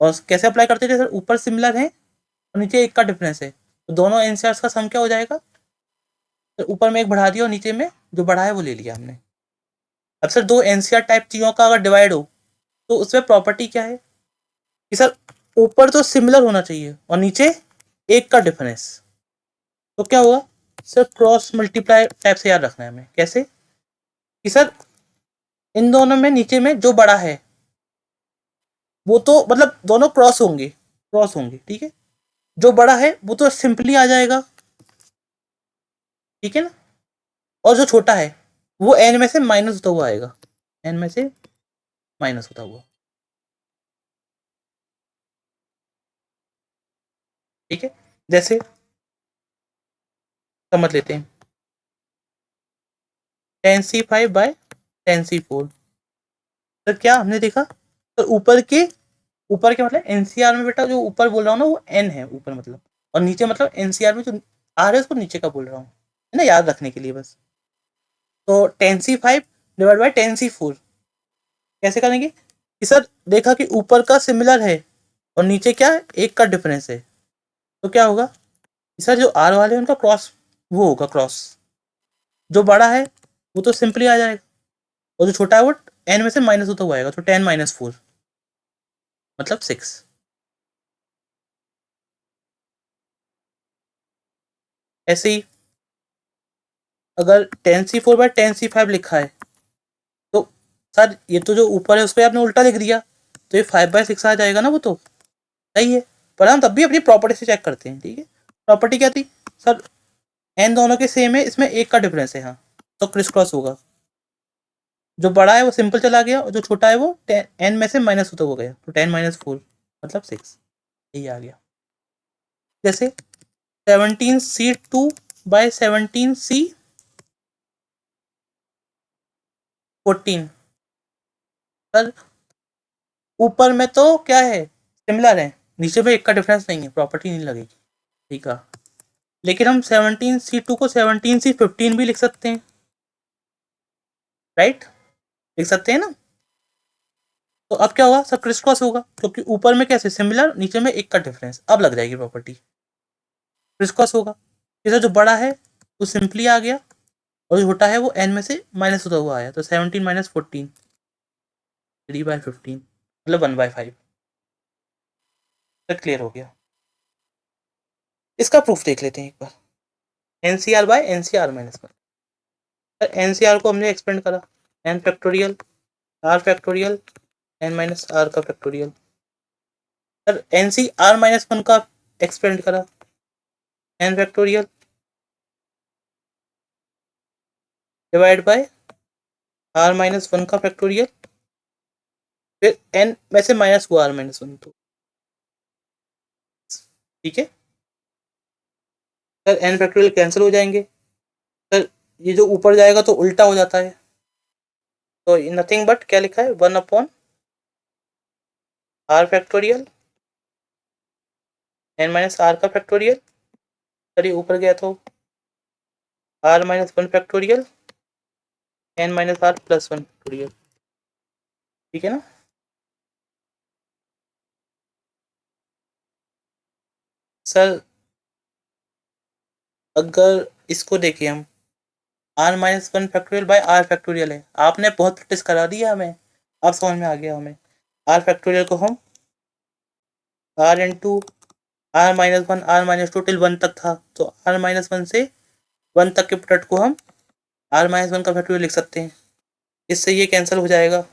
और कैसे अप्लाई करते थे सर, ऊपर सिमिलर है और नीचे एक का डिफरेंस है, तो दोनों एनसीआर का सम क्या हो जाएगा, तो ऊपर में एक बढ़ा दिया और नीचे में जो बढ़ा है वो ले लिया हमने। अब सर दो एनसीआर टाइप चीज़ों का अगर डिवाइड हो तो उसमें प्रॉपर्टी क्या है कि सर ऊपर तो सिमिलर होना चाहिए और नीचे एक का डिफरेंस, तो क्या होगा सर, क्रॉस मल्टीप्लाई टाइप से याद रखना है हमें, कैसे कि सर इन दोनों में नीचे में जो बड़ा है वो तो मतलब दोनों क्रॉस होंगे, क्रॉस होंगे, ठीक है, जो बड़ा है वो तो सिंपली आ जाएगा, ठीक है ना, और जो छोटा है वो एन में से माइनस होता हुआ आएगा, एन में से माइनस होता हुआ, ठीक है। जैसे समझ लेते हैं, 10c5 बाय 10c4, तो क्या हमने देखा, तो ऊपर के मतलब एनसीआर में बेटा जो ऊपर बोल रहा हूँ ना वो एन है ऊपर मतलब, और नीचे मतलब एनसीआर में जो आर है उसको नीचे का बोल रहा हूँ, है ना, याद रखने के लिए बस। तो 10c5 डिवाइड बाय 10c4 कैसे करेंगे कि सर देखा कि ऊपर का सिमिलर है और नीचे क्या है, एक का डिफरेंस है, तो क्या होगा कि सर जो आर वाले हैं उनका क्रॉस, वो होगा क्रॉस, जो बड़ा है वो तो सिंपली आ जाएगा और जो छोटा है वो एन में से माइनस होता हुआ आएगा, तो 10 - 4 मतलब 6। ऐसे ही अगर 10c4 बाय 10c5 लिखा है तो सर ये तो जो ऊपर है उस पर आपने उल्टा लिख दिया, तो ये 5/6 आ जाएगा ना, वो तो सही है, पर हम तब भी अपनी प्रॉपर्टी से चेक करते हैं, ठीक है। प्रॉपर्टी क्या थी सर, एन दोनों के सेम है, इसमें एक का डिफरेंस है, हाँ, तो क्रिस क्रॉस होगा, जो बड़ा है वो सिंपल चला गया और जो छोटा है वो एन में से माइनस होता हो गया, तो 10 - 4 मतलब 6, यही आ गया। जैसे 17c2 by 17c14, सर ऊपर में तो क्या है, सिमिलर है, नीचे में एक का डिफरेंस नहीं है, प्रॉपर्टी नहीं लगेगी, ठीक है। लेकिन हम 17c2 को 17c15 भी लिख सकते हैं, राइट, लिख सकते हैं ना। तो अब क्या होगा, सब क्रिस क्रॉस होगा, क्योंकि ऊपर में कैसे सिमिलर, नीचे में एक का डिफरेंस, अब लग जाएगी प्रॉपर्टी, क्रिस क्रॉस होगा। इधर जो बड़ा है वो सिंपली आ गया और जो छोटा है वो एन में से माइनस होता हुआ आया, तो 17 - 14 3/15 मतलब 1/5, क्लियर हो गया। इसका प्रूफ देख लेते हैं एक बार, N C R by N C R minus one. N C R को हमने एक्सपेंड करा, N factorial are factorial N minus are का factorial, sir N C R minus one का एक्सपेंड करा, N factorial divide by R minus one का factorial, फिर N में से माइनस हुआ आर माइनस वन, तो ठीक है सर, एन फैक्टोरियल कैंसिल हो जाएंगे, सर ये जो ऊपर जाएगा तो उल्टा हो जाता है, तो नथिंग बट क्या लिखा है, 1/r factorial N minus are का फैक्टोरियल, सर ये ऊपर गया तो r - 1 factorial N minus r plus one factorial, ठीक है ना। सर अगर इसको देखें हम, r - 1 factorial by r factorial है, आपने बहुत प्रैक्टिस करा दिया हमें, अब समझ में आ गया हमें। r फैक्टोरियल को हम r into r - 1 r - 2 till 1 तक था, तो r - 1 से 1 तक के प्रोडक्ट को हम r - 1 का फैक्टोरियल लिख सकते हैं, इससे ये कैंसिल हो जाएगा,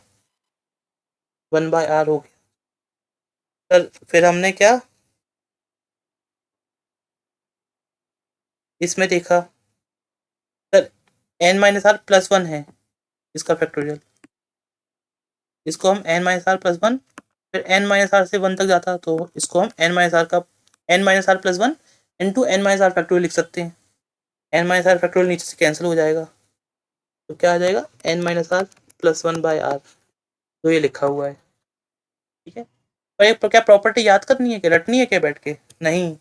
1/r हो गया। सर फिर हमने क्या इसमें देखा, सर n - r +1 है इसका फैक्टोरियल, इसको हम n - r +1 फिर n माइनस आर से 1 तक जाता, तो इसको हम n माइनस आर का n minus r plus 1 into n minus r factorial लिख सकते हैं। n माइनस आर फैक्टोरियल नीचे से कैंसिल हो जाएगा, तो क्या आ जाएगा n minus r plus 1 by r, तो ये लिखा हुआ है। ठीक है, और ये क्या प्रॉपर्टी याद करनी है, क्या रटनी है क्या बैठ के? नहीं,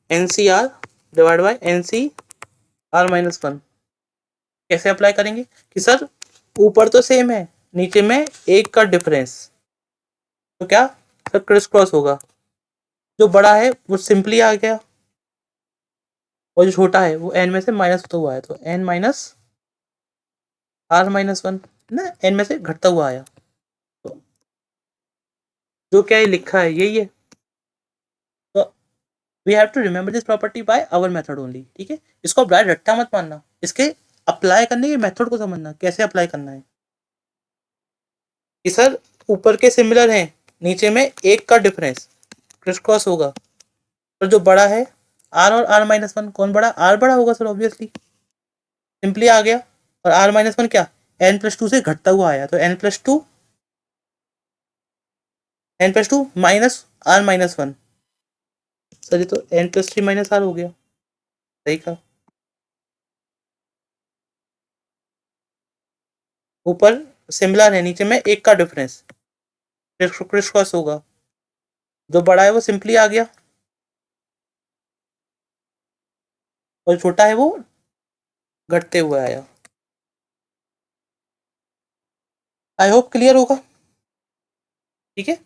n C r divide by n C R minus 1। कैसे अप्लाई करेंगे कि सर ऊपर तो सेम है, नीचे में एक का डिफरेंस, तो क्या सर क्रिस क्रॉस होगा, जो बड़ा है वो सिंपली आ गया और जो छोटा है वो एन में से माइनस होता हुआ है, तो एन माइनस आर माइनस 1 ना, एन में से घटता हुआ आया, तो जो क्या ये लिखा है यही है। तो we have to remember this property by our method only. ठीक है, इसको आप डायरेक्ट रट्टा मत मानना, इसके अप्लाई करने के मेथड को समझना, कैसे अप्लाई करना है कि सर ऊपर के सिमिलर हैं, नीचे में एक का डिफरेंस क्रिस क्रॉस होगा, तो जो बड़ा है आर और आर माइनस 1, कौन बड़ा? आर बड़ा होगा सर, ऑब्वियसली सिंपली आ गया। और आर माइनस 1 क्या एन प्लस टू से घटता हुआ आया, तो n plus two minus r minus 1, sir ये तो एन प्लस 3 माइनस आर हो गया। सही कहा, ऊपर सिमिलर है, नीचे में एक का डिफरेंस क्रिस क्रॉस होगा, जो बड़ा है वो सिंपली आ गया और छोटा है वो घटते हुए आया। आई होप क्लियर होगा। ठीक है,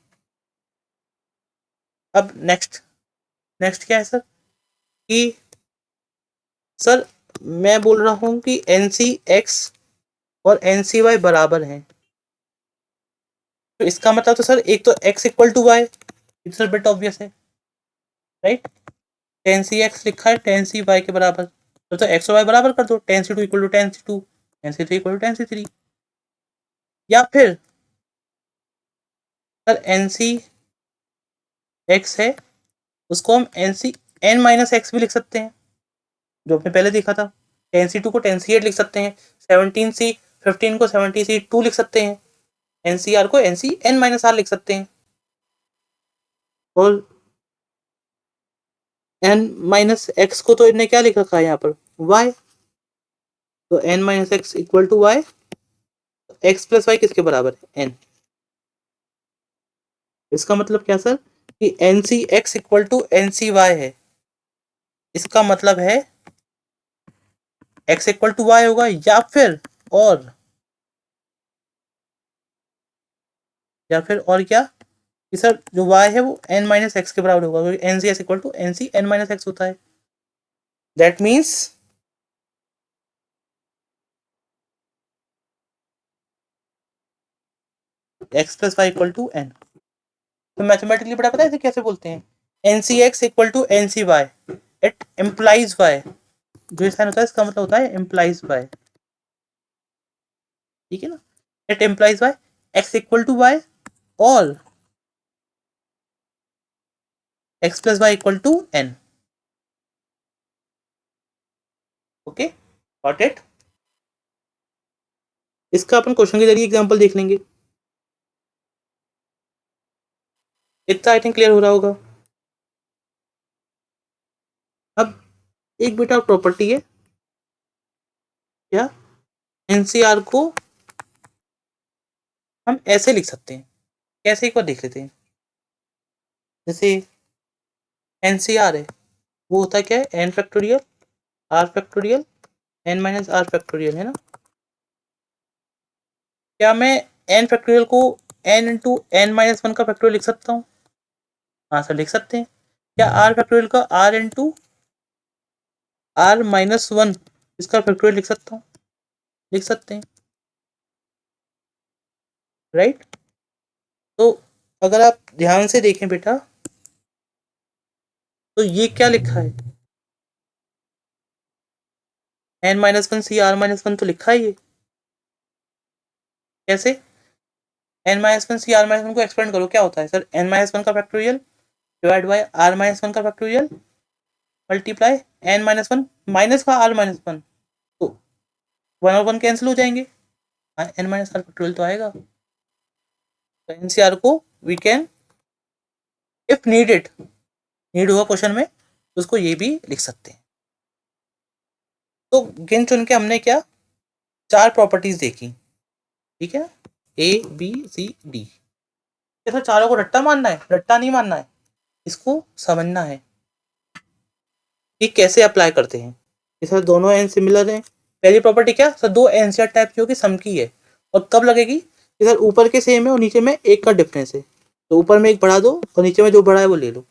अब नेक्स्ट नेक्स्ट क्या है सर कि सर मैं बोल रहा हूं कि एन सी एक्स और एन सी वाई बराबर हैं, तो इसका मतलब तो सर एक तो x equal to y, it's a bit obvious है, राइट? टेन सी एक्स लिखा है टेन सी वाई के बराबर, तो एक्स और वाई बराबर कर दो, ten C two equal to ten C two, ten C three equal to ten C three, या फिर सर एन सी एक्स है उसको हम n C N minus x भी लिख सकते हैं, जो आपने पहले देखा था। टेन सी टू को टेन सी एट लिख सकते हैं, 17 को 70 सी 2 लिख सकते हैं, एन सी आर को n C N minus r लिख सकते हैं, और एन माइनस एक्स को तो इन्हें क्या लिख रखा है यहाँ पर वाई, तो n minus x equal to y, x plus y किसके बराबर है एन। इसका मतलब क्या सर कि n C x equal to n C y है, इसका मतलब है एक्स इक्वल टू वाई होगा, और और क्या कि सर जो y है वो n माइनस एक्स के बराबर होगा, क्योंकि n C x equal to n C N minus x होता है। That means x plus Y equal to n. तो मैथमेटिकली पता है इसे कैसे बोलते हैं, n C x equal to n C y, it implies y, जो साइन होता है इसका मतलब होता है इम्प्लाइज वाई। ठीक है ना, it implies Y X equal to Y और X plus Y equal to N. Okay, got it. इसका अपन क्वेश्चन के जरिए एग्जांपल देख लेंगे, इतना आई थिंक क्लियर हो रहा होगा। अब एक बेटा प्रॉपर्टी है क्या, एनसीआर को हम ऐसे लिख सकते हैं, कैसे एक बार देख लेते हैं। जैसे एनसीआर है वो होता है क्या है n factorial are factorial N minus r factorial, है ना। क्या मैं एन फैक्टोरियल को एन इंटू एन माइनस 1 का फैक्टोरियल लिख सकता हूँ? हाँ सर लिख सकते हैं। क्या आर फैक्टोरियल का आर इंटू आर माइनस 1 इसका फैक्टोरियल लिख सकता हूँ? लिख सकते हैं, राइट। तो अगर आप ध्यान से देखें बेटा, तो ये क्या लिखा है n minus 1 C are minus 1 तो लिखा है ये, कैसे n minus 1 C are minus 1 को एक्सपेंड करो, क्या होता है सर एन माइनस 1 का factorial divide by r minus 1 का factorial multiply n minus 1 minus का आर माइनस 1, तो 1 और 1 कैंसिल हो जाएंगे, एन माइनस आर फैक्टोरियल तो आएगा। तो एनसीआर को we can if needed, need हुआ क्वेश्चन में तो उसको ये भी लिख सकते हैं। तो गिन चुन के हमने क्या 4 प्रॉपर्टीज देखी, ठीक है, ABCD। ये तो चारों को रट्टा मानना है, रट्टा नहीं मानना है, इसको समझना है कि कैसे अप्लाई करते हैं। ये सर दोनों एन सिमिलर हैं। पहली प्रॉपर्टी क्या सर, दो एनसीआर टाइप की होगी, सम की है, और कब लगेगी कि सर ऊपर के सेम है और नीचे में एक का डिफरेंस है, तो ऊपर में एक बढ़ा दो और नीचे में जो बढ़ा है वो ले लो।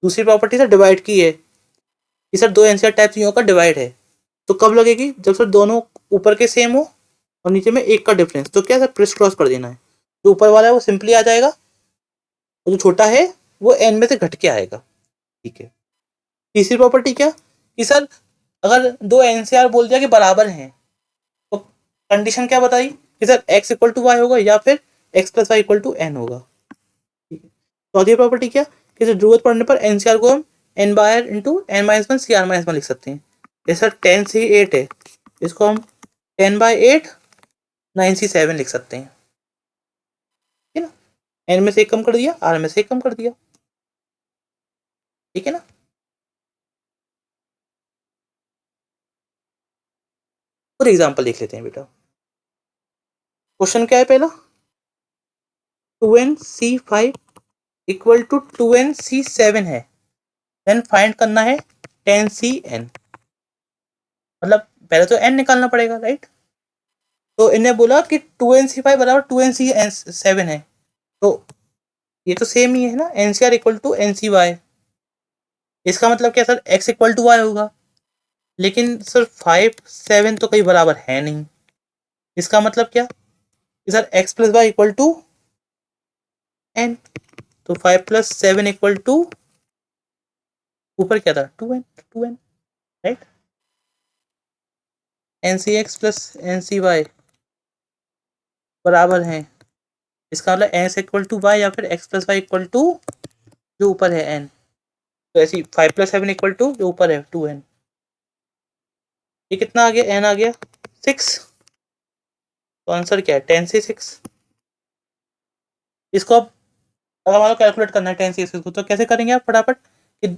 दूसरी प्रॉपर्टी सर डिवाइड की है कि सर दो एनसीआर टाइप की का डिवाइड है, तो कब लगेगी जब सर दोनों ऊपर के सेम हो और नीचे में एक का डिफरेंस, तो क्या सर क्रिस क्रॉस कर देना है, जो ऊपर वाला है वो सिंपली आ जाएगा और जो छोटा है वो एन में से घट के आएगा, ठीक है। तीसरी प्रॉपर्टी क्या कि सर अगर दो एनसीआर बोल दिया कि बराबर हैं, तो कंडीशन क्या बताई कि sir x equal to y होगा या फिर x plus Y equal to n होगा, ठीक है। चौथी प्रॉपर्टी क्या कि सर जरूरत पड़ने पर एनसीआर को हम n by r into n minus one c are minus one लिख सकते हैं। जैसे 10C8 है, इसको हम 10/8 9C7 लिख सकते हैं, ठीक है ना। एन में से एक कम कर दिया, आर में से एक कम कर दिया, ठीक है ना। और एग्जाम्पल देख लेते हैं बेटा। क्वेश्चन क्या है पहला, 2nC5 इक्वल टू 2nC7 है, देन फाइंड करना है 10Cn। मतलब पहले तो n निकालना पड़ेगा, राइट। तो इन्हें बोला कि 2nC5 बराबर 2nC7 है, तो ये तो सेम ही है ना, एनसीआर इक्वल टू NCy। इसका मतलब क्या sir, x equal to y होगा, लेकिन सर 5 7 तो कहीं बराबर है नहीं। इसका मतलब क्या कि sir x plus Y equal to n, तो 5 + 7 इक्वल टू ऊपर क्या था 2n, right. NCx plus NCy बराबर है, इसका मतलब x इक्वल टू वाई या फिर x plus Y equal to जो ऊपर है n, तो ऐसी 5 + 7 इक्वल टू जो ऊपर है 2n। ये कितना आ गया, n आ गया 6, तो आंसर क्या है 10C6। इसको अब अगर हमारा कैलकुलेट करना है 10C6 को, तो कैसे करेंगे आप फटाफट कि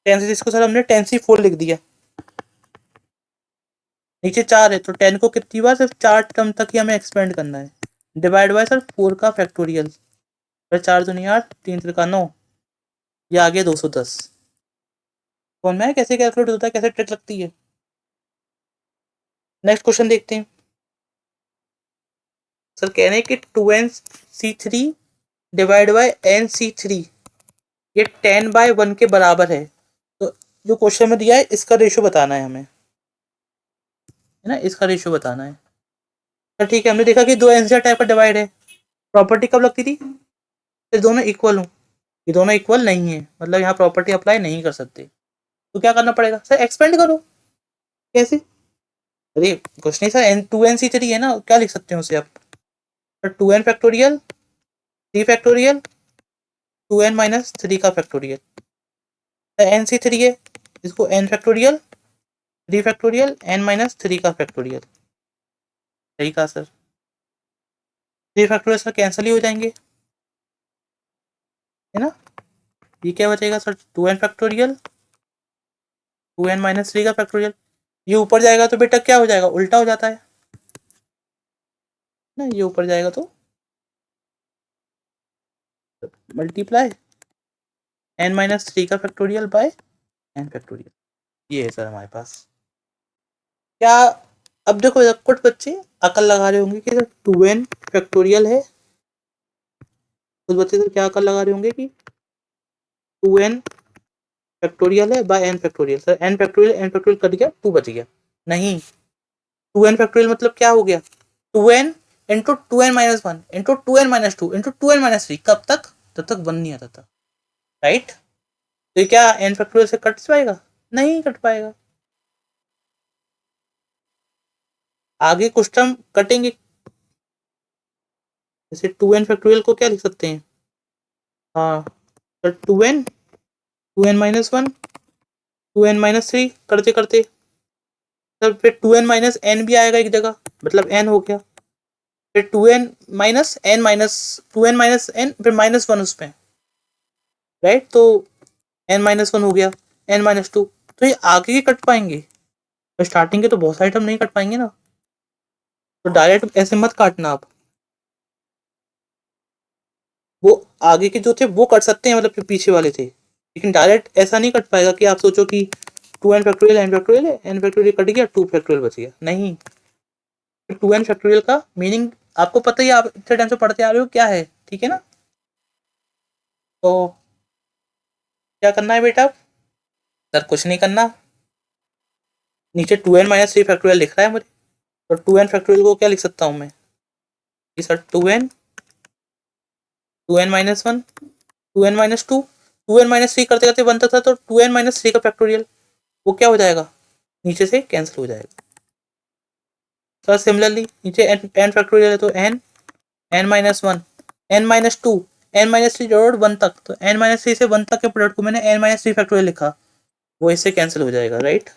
10C6 को सर हमने 10C4 लिख दिया, नीचे 4 है तो 10 को कितनी बार, सिर्फ 4 टर्म तक ही हमें एक्सपेंड करना है, डिवाइड बाय सर 4 का फैक्टोरियल, फिर 4 दूनी 8, 3 त्रिका 9, ये आ गया 210। कौन में कैसे कैलकुलेट होता है, कैसे ट्रिक लगती है। नेक्स्ट क्वेश्चन देखते हैं। सर कह रहे हैं कि 2nC3 डिवाइड बाय nC3 ये 10/1 के बराबर है, तो जो क्वेश्चन में दिया है इसका रेशियो बताना है हमें, है ना, इसका रेशियो बताना है। तो ठीक है, हमने देखा कि दो एनसीआर टाइप का डिवाइड है, प्रॉपर्टी कब लगती थी, ये दोनों इक्वल हो, ये दोनों इक्वल नहीं है, मतलब यहाँ प्रॉपर्टी अप्लाई नहीं कर सकते, तो क्या करना पड़ेगा सर, एक्सपेंड करो। कैसे, अरे कुछ नहीं सर, N2nC3 है ना, क्या लिख सकते हैं उसे आप, 2n फैक्टोरियल 3 फैक्टोरियल 2n-3 का फैक्टोरियल, NC3 है, इसको n फैक्टोरियल 3 फैक्टोरियल n-3 का फैक्टोरियल, सही कहा सर। 3 फैक्टोरियल सर कैंसिल ही हो जाएंगे, है ना। ये क्या बचेगा सर, 2n फैक्टोरियल 2n-3 का फैक्टोरियल, ये ऊपर जाएगा तो बेटा क्या हो जाएगा, उल्टा हो जाता है ना, ये ऊपर जाएगा तो मल्टीप्लाई n-3 का फैक्टोरियल बाय n फैक्टोरियल, ये है सर हमारे पास। क्या अब देखो कुछ बच्चे अकल लगा रहे होंगे कि सर 2n फैक्टोरियल है, कुछ बच्चे सर क्या अकल लगा रहे होंगे कि 2n फैक्टोरियल है by n factorial, sir n factorial cut गया 2 बच गया, नहीं 2n फैक्टोरियल मतलब क्या हो गया 2n into 2n-1 into 2n-2 into 2n-3, कब तक, तब तक 1 नहीं आता था, राइट। तो ये क्या n फैक्टोरियल से कट पाएगा, नहीं कट पाएगा, आगे कुछ टर्म कटेंगे, जैसे 2n फैक्टोरियल को क्या लिख सकते हैं, हाँ तो 2n-1 2n-3 करते करते, तब फिर 2n-n भी आएगा एक जगह, मतलब n हो गया, फिर 2n-n, फिर -1 उसमें, राइट। तो n-1 हो गया, n-2, तो ये आगे के कट पाएंगे, तो स्टार्टिंग के तो बहुत सारे टर्म नहीं कट पाएंगे ना, तो डायरेक्ट ऐसे मत काटना आप। वो आगे के जो थे वो कट सकते हैं, मतलब पीछे वाले थे, लेकिन डायरेक्ट ऐसा नहीं कट पाएगा कि आप सोचो कि 2n factorial n factorial cut गया, 2 फैक्टोरियल बच गया, नहीं। 2n फैक्टोरियल का मीनिंग आपको पता ही, आप इतने टाइम से पढ़ते आ रहे हो क्या है, ठीक है ना। तो क्या करना है बेटा, सर कुछ नहीं करना, नीचे 2n-3 फैक्टोरियल लिख रहा है मुझे, तो 2n फैक्टोरियल को क्या लिख सकता हूँ मैं कि सर 2n-1, 2n-2, 2n-3 करते करते बनता था, तो 2n-3 का फैक्टोरियल वो क्या हो जाएगा, नीचे से कैंसिल हो जाएगा। सर सिमिलरली नीचे n फैक्टोरियल है, तो n-1, n-2, n-3 डॉट 1 तक, तो n-3 से 1 तक के प्रोडक्ट को मैंने n-3 फैक्टोरियल लिखा, वो इससे कैंसिल हो जाएगा, राइट।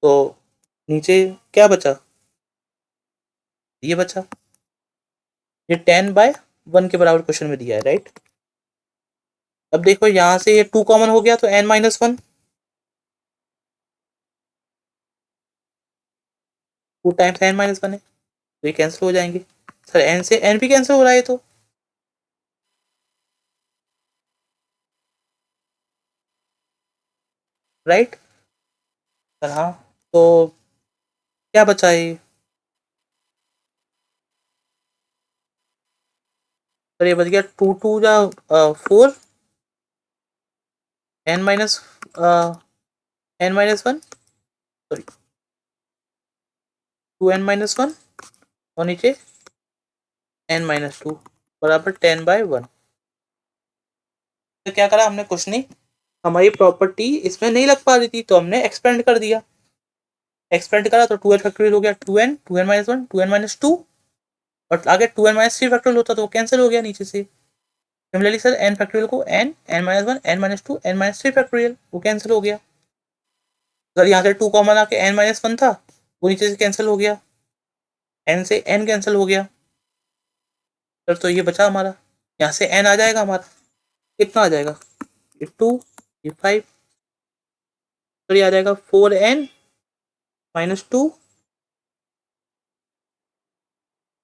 तो नीचे क्या बचा, ये बचा, ये 10/1 के बराबर क्वेश्चन में दिया है, राइट। अब देखो यहाँ से ये 2 कॉमन हो गया, तो n-1, 2 टाइम्स n-1 है, तो ये कैंसिल हो जाएंगे। सर n से n भी कैंसिल हो रहा है, तो राइट। सर हाँ, तो क्या बचा है, सर ये बच गया 2 जा 4, n-1, सॉरी 2n-1, और नीचे n-2 बराबर 10/1। तो क्या करा हमने, कुछ नहीं, हमारी प्रॉपर्टी इसमें नहीं लग पा रही थी, तो हमने एक्सपेंड कर दिया, एक्सपेंड करा तो 2n फैक्टोरियल हो गया, 2n, 2n-1, 2n-2, और आगे 2n-3 फैक्टोरियल होता तो वो कैंसिल हो गया नीचे से। सिमिलरली सर n फैक्टोरियल को n, n-1, n-2, n-3 factorial, वो कैंसिल हो गया। अगर यहाँ से 2 कॉमन आके n-1 था, वो नीचे से कैंसिल हो गया, n से n कैंसिल हो गया, सर तो ये बचा हमारा, यहाँ से n आ जाएगा हमारा, कितना आ जाएगा, ये 2, ये 5, तो ये आ जाएगा 4n-2,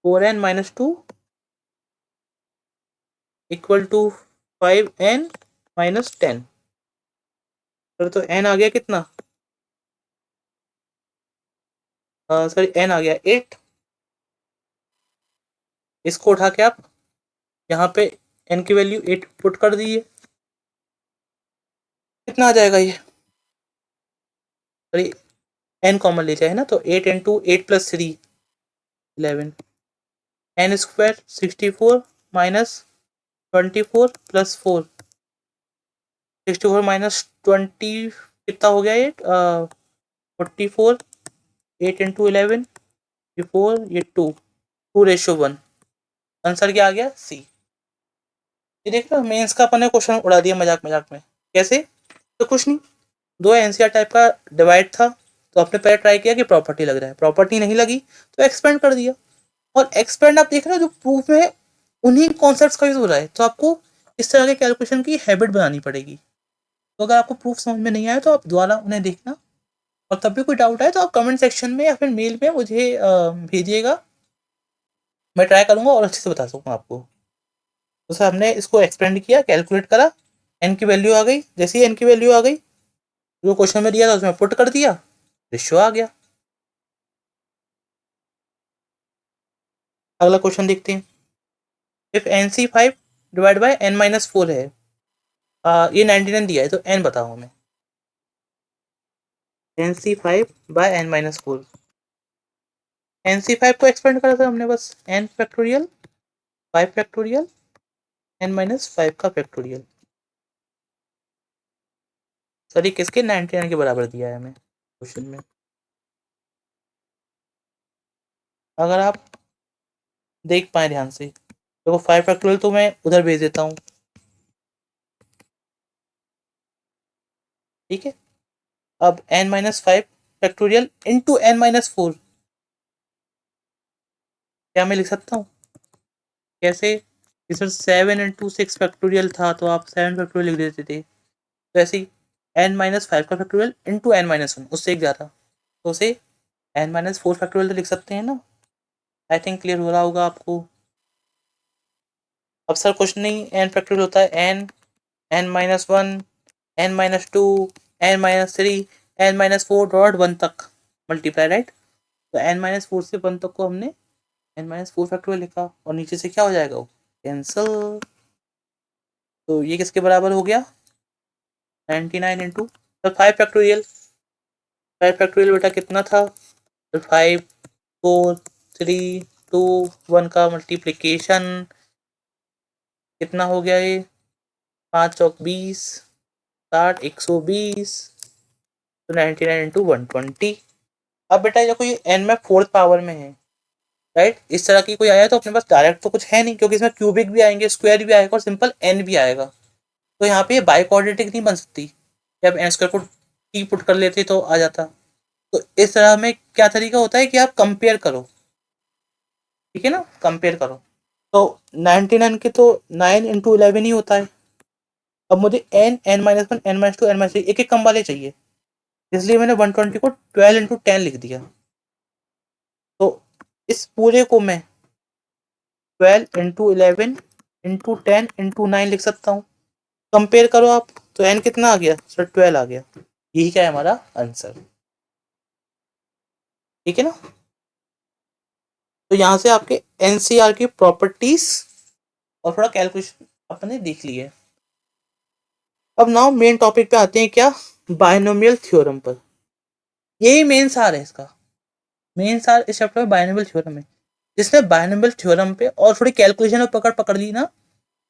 4n-2 equal to 5n-10। Sir तो n आ गया कितना, सर n आ गया 8, इसको उठा के आप यहाँ पे n की वैल्यू 8 पुट कर दीजिए, कितना आ जाएगा ये, सॉरी n कॉमन ले जाए ना, तो 8 × 8 + 3 11, n स्क्वायर 64 माइनस 24 + 4, 64 माइनस 20 कितना हो गया, ये 44, 8 × 11, ये 4, ये 2, 2:1, आंसर क्या आ गया, सी। ये देख रहे हो, मेंस का अपन ने क्वेश्चन उड़ा दिया मजाक मजाक में, कैसे, तो कुछ नहीं, दो एनसीआर टाइप का डिवाइड था, तो आपने पहले ट्राई किया कि प्रॉपर्टी लग रहा है, प्रॉपर्टी नहीं लगी तो एक्सपेंड कर दिया, और एक्सपेंड आप देख रहे हो जो प्रूफ में उन्हीं कॉन्सेप्ट्स का यूज हो रहा है, तो आपको इस तरह के कैलकुलेशन की हैबिट बनानी पड़ेगी। तो अगर आपको प्रूफ समझ में नहीं आए तो आप दोबारा उन्हें देखना, और तब भी कोई डाउट आए तो आप कमेंट सेक्शन में या फिर मेल में मुझे भेजिएगा, मैं ट्राई करूँगा और अच्छे से बता सकूँ आपको। तो सर हमने इसको एक्सपेंड किया, कैलकुलेट करा, एन की वैल्यू आ गई, जैसे ही एन की वैल्यू आ गई जो क्वेश्चन में दिया था उसमें पुट कर दिया, रेशियो आ गया। अगला क्वेश्चन देखते हैं, इफ एन सी 5/n-4 है, ये 99 दिया है, तो n बताओ हमें, N C 5/n-4, N C 5 को एक्सपेंड करा था हमने बस, n फैक्टोरियल, 5 फैक्टोरियल, n-5 का फैक्टोरियल, सॉरी किसके, 99 के बराबर दिया है हमें क्वेश्चन में। अगर आप देख पाए ध्यान से, देखो 5 फैक्टोरियल तो मैं उधर भेज देता हूँ, ठीक है। अब n-5 फैक्टोरियल इंटू n-4, क्या मैं लिख सकता हूँ कैसे? इसमें 7 × 6 फैक्टोरियल था तो आप 7 फैक्टोरियल लिख देते थे, तो ऐसे ही n-5 का फैक्टोरियल इंटू n-1 उससे एक ज़्यादा, तो उसे n-4 फैक्टोरियल तो लिख सकते हैं ना। आई थिंक क्लियर हो रहा होगा आपको। अब सर कुछ नहीं, n फैक्टोरियल होता है n, n-1, n-2, n-3, n-4 dot 1 तक मल्टीप्लाई, राइट। तो n-4 से 1 तक को हमने n-4 फैक्टोरियल लिखा और नीचे से क्या हो जाएगा वो कैंसल। तो ये किसके बराबर हो गया 99 इंटू 5 फैक्टोरियल। 5 फैक्टोरियल बेटा कितना था? तो 5 4 3 2 1 का मल्टीप्लिकेशन कितना हो गया ये 5 चौक 20 60 120, तो 99 इंटू 120। अब बेटा देखो ये n में 4th पावर में है, राइट। इस तरह की कोई आया तो अपने पास डायरेक्ट तो कुछ है नहीं, क्योंकि इसमें क्यूबिक भी आएंगे, स्क्वायर भी आएगा और सिंपल n भी आएगा। तो यहाँ पे बाई क्वाड्रेटिक नहीं बन सकती, जब एन स्क्वायर को टी पुट कर लेते तो आ जाता। तो इस तरह में क्या तरीका होता है कि आप कंपेयर करो, ठीक है ना, कंपेयर करो। तो 99 के तो 9 इंटू 11 ही होता है। अब मुझे n-1 n-2 n-3 एक एक कम वाले चाहिए, इसलिए मैंने 120 को 12 इंटू 10 लिख दिया। तो इस पूरे को मैं 12 इंटू 11 इंटू 10 इंटू 9 लिख सकता हूँ। कंपेयर करो आप, तो n कितना आ गया सर 12 आ गया। यही क्या है हमारा आंसर, ठीक है ना। तो यहाँ से आपके एनसीआर की प्रॉपर्टीज और थोड़ा कैलकुलेशन अपने देख लिए। अब नाउ मेन टॉपिक पे आते हैं, क्या? बायनोमियल थ्योरम पर। यही मेन सार है इसका, मेन सार इस चैप्टर में बायनोमियल थ्योरम है। जिसने बायनोमियल थ्योरम पे और थोड़ी कैलकुलेशन में पकड़ पकड़ ली ना,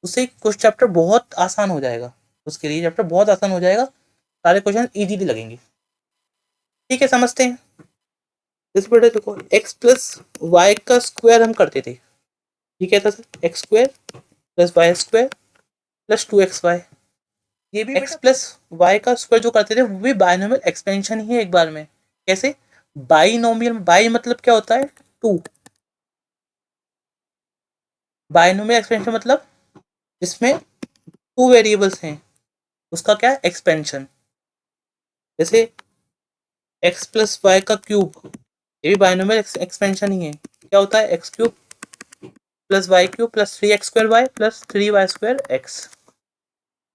उससे कुछ चैप्टर बहुत आसान हो जाएगा, उसके लिए चैप्टर बहुत आसान हो जाएगा, सारे क्वेश्चन इजीली लगेंगे। ठीक है, समझते हैं। इस बेटा देखो x प्लस वाई का स्क्वायर हम करते थे, ये क्या था sir? X square plus y square plus 2xy। ये भी x प्लस वाई का स्क्वायर जो करते थे वो भी बाइनोमियल एक्सपेंशन ही है एक बार में। कैसे? बाइनोमियल, बाई मतलब क्या होता है? 2। बाइनोमियल एक्सपेंशन मतलब इसमें 2 वेरिएबल्स हैं, उसका क्या है? एक्सपेंशन। जैसे x प्लस वाई का क्यूब, ये भी बाइनोमियल एक्सपेंशन ही है। क्या होता है? X cube plus y cube plus 3x² y plus 3y²x।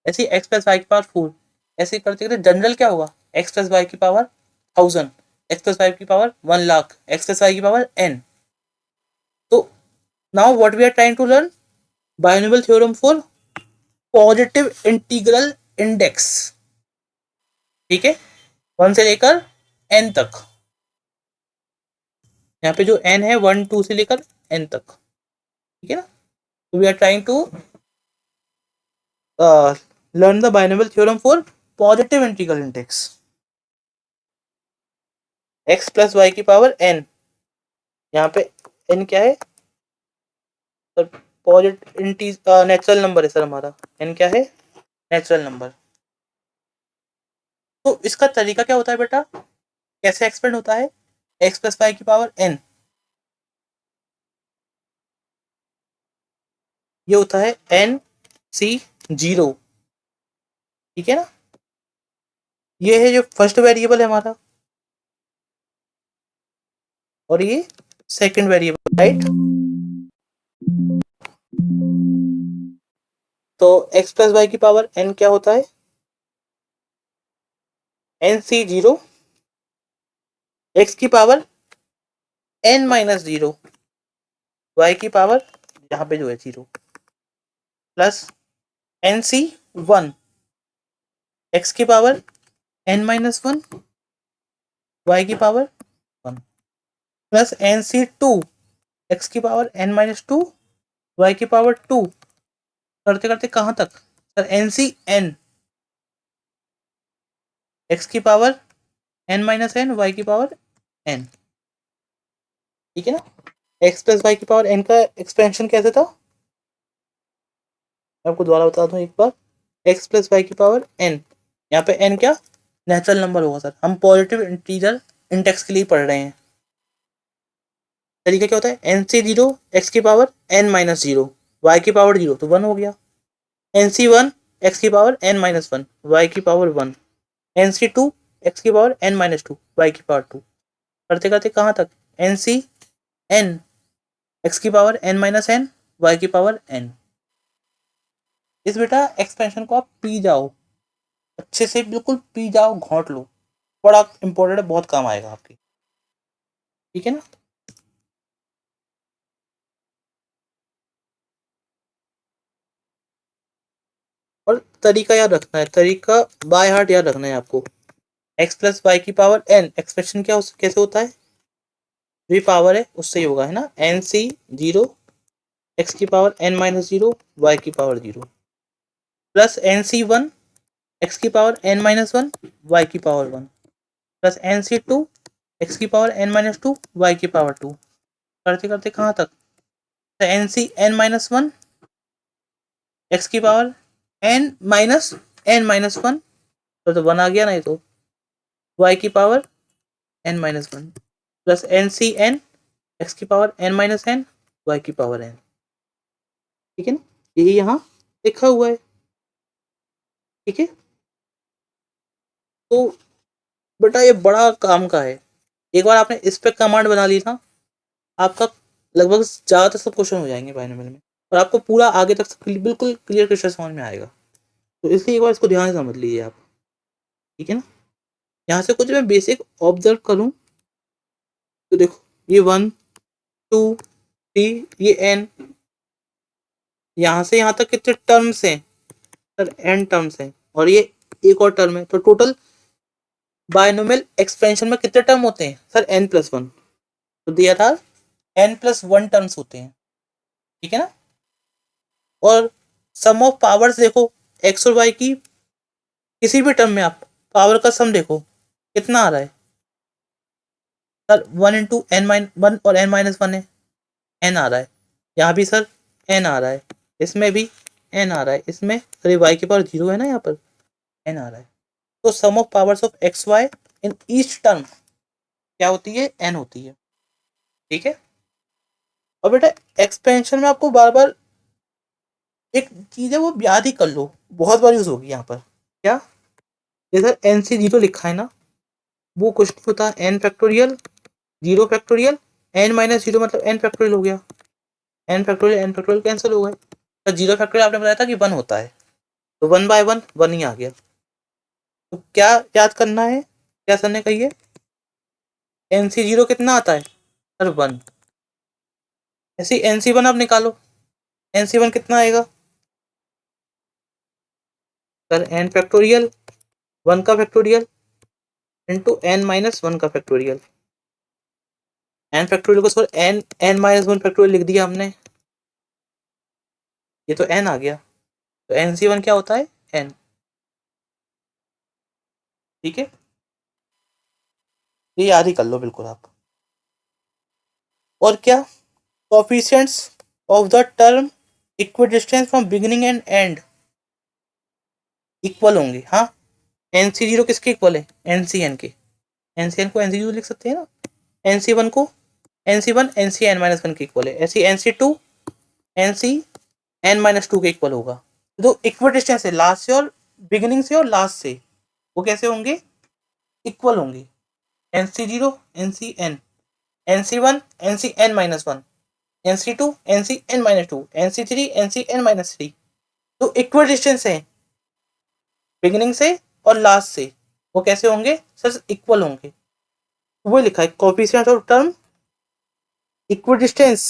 ऐसे ही x प्लस वाई की पावर 4, ऐसे करते करते जनरल क्या होगा? x प्लस वाई की पावर 1000, x प्लस वाई की पावर 1,00,000, x प्लस वाई की पावर n। तो now what we are trying to learn? Binomial theorem for positive integral index, ठीक है, 1 से लेकर n तक। यहाँ पे जो n है 1 2 से लेकर n तक, ठीक है ना। तो we are trying to learn the binomial theorem for positive integral index। x plus y की पावर n, यहाँ पे n क्या है सर? पॉजिटिव नेचुरल नंबर है सर हमारा। n क्या है? Natural number. तो इसका तरीका क्या होता है बेटा, कैसे एक्सपेंड होता है? x प्लस वाई की पावर n, ये होता है n c0, ठीक है ना। ये है जो फर्स्ट वेरिएबल है हमारा, और ये सेकंड वेरिएबल, राइट। तो x प्लस वाई की पावर n क्या होता है? nc0, x की पावर n-0, y की पावर यहाँ पे जो है 0, प्लस nc1, x की पावर n-1, y की पावर 1, प्लस nc2, x की पावर n-2, y की पावर 2। करते करते कहाँ तक सर? ncn, x की पावर n-n, y की पावर n, ठीक है ना। x प्लस वाई की पावर n का एक्सपेंशन कैसे था, मैं आपको दोबारा बता दूं एक बार। x प्लस वाई की पावर n, यहाँ पे n क्या? नेचुरल नंबर होगा सर, हम पॉजिटिव इंटीजर इंडेक्स के लिए पढ़ रहे हैं। तरीका क्या होता है, एन सी जीरो एक्स की power N minus zero Y की पावर जीरो तो 1 हो गया, एन सी वन एक्स की power N minus one Y की पावर 1, एन सी टू एक्स की power N minus two Y की पावर 2, करते करते कहाँ तक, एन सी एन एक्स की power N minus N Y की पावर एन। इस बेटा एक्सपेंशन को आप पी जाओ, अच्छे से बिल्कुल पी जाओ, घोंट लो, बड़ा इंपॉर्टेंट है, बहुत काम आएगा आपकी, ठीक है ना। और तरीका याद रखना है, तरीका बाय हार्ट याद रखना है आपको, एक्स प्लस वाई की पावर एन एक्सप्रेशन क्या कैसे होता है, भी पावर है उससे ही होगा, है ना, एन सी जीरो एक्स की power N minus zero Y की पावर जीरो प्लस एन सी वन एक्स की power N minus one Y की पावर वन प्लस एन सी टू एक्स की power N minus two Y की power two, करते करते कहाँ तक, N C N minus one X की पावर एन माइनस वन, तो वन आ गया ना, ये तो वाई की power N minus one plus N सी एन एक्स की power N minus N Y की पावर एन, ठीक है ना, यही यहाँ लिखा हुआ है, ठीक है। तो बेटा ये बड़ा काम का है, एक बार आपने इस पे कमांड बना ली ना, आपका लगभग ज़्यादातर सब क्वेश्चन हो जाएंगे बाइनोमियल में, और आपको पूरा आगे तक बिल्कुल क्लियर क्वेश्चन समझ में आएगा, तो इसलिए एक बार इसको ध्यान से समझ लीजिए आप, ठीक है ना। यहाँ से कुछ मैं बेसिक ऑब्जर्व करूँ तो देखो, ये 1 2 3, ये एन, यहाँ से यहाँ तक कितने टर्म्स हैं सर, एन टर्म्स हैं, और ये एक और टर्म है, तो टोटल बायनोमियल एक्सपेंशन में कितने टर्म होते हैं सर, एन प्लस वन, तो दिया था एन प्लस वन टर्म्स होते हैं, ठीक है ना। और सम ऑफ पावर्स देखो, एक्स और वाई की किसी भी टर्म में आप पावर का सम देखो कितना आ रहा है sir, one into n minus one और एन माइनस वन है, एन आ रहा है, यहाँ भी सर एन आ रहा है, इसमें भी एन आ रहा है, इसमें अरे वाई के पावर जीरो है ना, यहाँ पर एन आ रहा है, तो sum of powers of X Y in each term क्या होती है, एन होती है, ठीक है। और बेटा एक्सपेंशन में आपको बार बार एक चीज है वो याद ही कर लो, बहुत बार यूज होगी यहाँ पर, क्या, जैसे एन सी जीरो लिखा है ना, वो क्वेश्चन होता है n factorial zero factorial N minus zero, मतलब एन फैक्टोरियल हो गया, एन फैक्टोरियल कैंसिल हो गए, तो जीरो फैक्टोरियल आपने बताया था कि वन होता है, तो वन बाय वन वन ही आ गया, तो क्या याद करना है, क्या सर ने कही है, एन सी जीरो कितना आता है सर, वन, ऐसे एन सी वन आप निकालो, एन सी वन कितना आएगा सर, एन फैक्टोरियल वन का factorial into n minus one का फैक्टोरियल, एन फैक्टोरियल को sir n n minus one factorial लिख दिया हमने, ये तो एन आ गया, तो एन सी वन क्या होता है, एन, ठीक है, ये याद ही कर लो बिल्कुल आप। और क्या, coefficients of the term equidistance from beginning and and equal होंगे, हाँ, एन सी जीरो किसके इक्वल है, एन सी एन के, एन सी एन को एन सी जीरो लिख सकते हैं ना, एन सी वन को एन सी one N C N minus one के इक्वल है, ऐसी एन सी two n C N minus two के इक्वल होगा, तो इक्वल डिस्टेंस है लास्ट से और बिगिनिंग से और लास्ट से, वो कैसे होंगे, इक्वल होंगे, एन सी जीरो एन सी एन सी one N C N minus one, N C two n C N minus two, n c three n C N minus three, तो इक्वल डिस्टेंस है beginning से और last से, वो कैसे होंगे sir, equal होंगे, वो लिखा है coefficient of term equal distance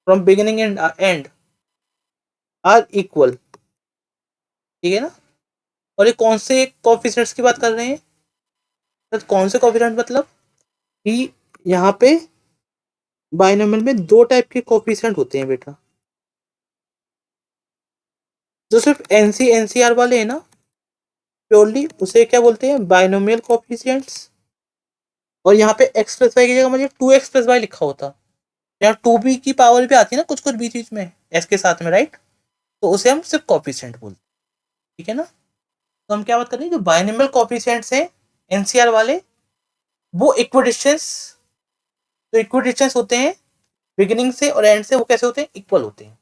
from beginning and and are equal, ठीक है ना। और ये कौन से कोफिशिएंट्स की बात कर रहे हैं सर, कौन से कोफिशिएंट, मतलब कि यहाँ पे बाइनोमियल में दो टाइप के कोफिशिएंट होते हैं बेटा, जो सिर्फ एनसी एनसीआर वाले हैं ना प्योरली, उसे क्या बोलते हैं, बाइनोमियल कोफिशिएंट्स, और यहाँ पे एक्स प्लस वाई की जगह मुझे टू एक्स प्लस वाई लिखा होता, यहाँ टू बी की पावर भी आती है ना कुछ कुछ बीच बीच में एस के साथ में, राइट, तो उसे हम सिर्फ कोफिशिएंट बोलते हैं, ठीक है ना। तो हम क्या बात कर रहे हैं, जो बाइनोमियल कोफिशिएंट्स हैं एनसीआर वाले, वो इक्विडिस्टेंस, तो इक्विडिस्टेंस होते हैं बिगिनिंग से और एंड से वो कैसे होते हैं, इक्वल होते हैं।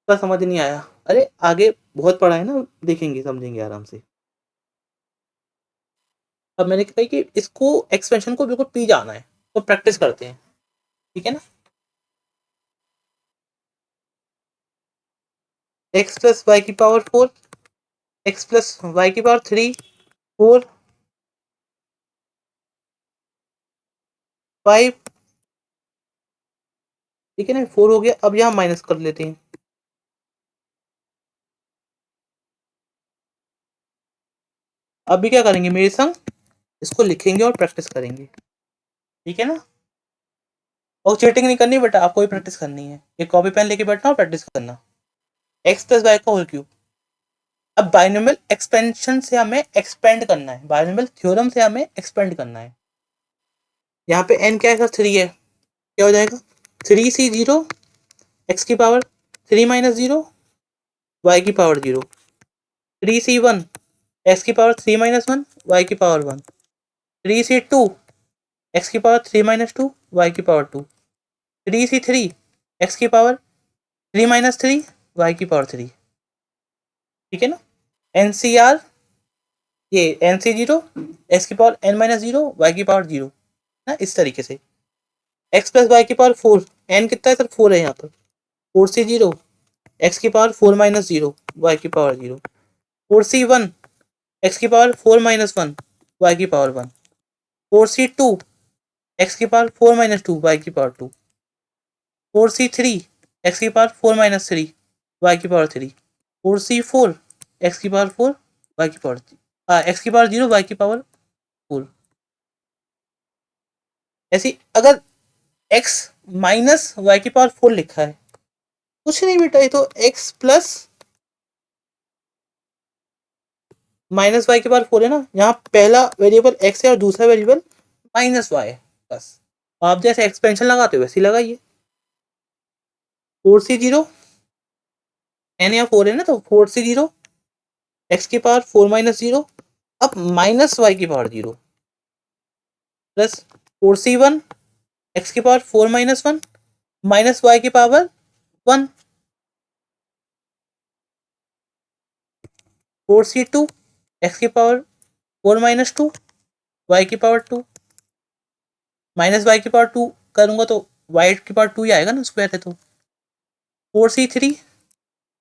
तो समझ नहीं आया, अरे आगे बहुत पढ़ा है ना, देखेंगे समझेंगे आराम से। अब मैंने कहा कि इसको एक्सपेंशन को बिल्कुल पी जाना है, तो प्रैक्टिस करते हैं, ठीक है ना। एक्स प्लस वाई की पावर 4, एक्स प्लस वाई की पावर 3, 4, 5, ठीक है ना, 4 हो गया। अब यहाँ माइनस कर लेते हैं। अभी क्या करेंगे मेरे संग, इसको लिखेंगे और प्रैक्टिस करेंगे, ठीक है ना। और चीटिंग नहीं करनी बेटा, आपको भी प्रैक्टिस करनी है, एक कॉपी पेन लेके बैठना और प्रैक्टिस करना। एक्स प्लस वाई का होल क्यूब। अब बाइनोमियल एक्सपेंशन से हमें एक्सपेंड करना है, बाइनोमियल थ्योरम से हमें एक्सपेंड करना है। यहाँ पे n क्या है सर, 3 है, क्या हो जाएगा 3c0 x की पावर 3 माइनस 0 y की पावर 0, 3c1 x की पावर 3 माइनस 1 y की पावर 1, 3c2 x की पावर 3 माइनस 2 y की पावर 2, 3c3 x की पावर 3 माइनस 3 y की पावर 3, ठीक है ना। एनसीआर, ये NC0 x की पावर n माइनस 0 y की पावर 0 ना, इस तरीके से। x प्लस वाई की पावर 4, n कितना है सर, 4 है यहाँ पर, 4c0 x की पावर 4 माइनस 0 y की पावर 0, 4c1 x की पावर 4 माइनस 1 y की पावर 1, 4c2 x की पावर 4 माइनस 2 y की पावर 2, 4c3 x की पावर 4 माइनस 3 y की पावर 3, 4c4 x की पावर 4 y की पावर x की पावर 0 y की पावर 4। ऐसी अगर x माइनस वाई की पावर 4 लिखा है, कुछ नहीं बेटा, ये तो x प्लस माइनस वाई की पावर 4 है ना। यहाँ पहला वेरिएबल x है और दूसरा वेरिएबल माइनस वाई है, बस। आप जैसे एक्सपेंशन लगाते हो वैसे ही लगाइए। 4c0 n या 4 है ना, तो 4c0 x की पावर 4 माइनस 0, अब माइनस वाई की पावर 0, प्लस 4c1 x की पावर 4 माइनस 1 माइनस वाई की पावर 1, 4c2 x की पावर 4 माइनस 2 y की पावर 2, माइनस वाई की पावर 2 करूंगा तो वाई की पावर 2 ही आएगा ना, स्क्वायर है तो। 4c3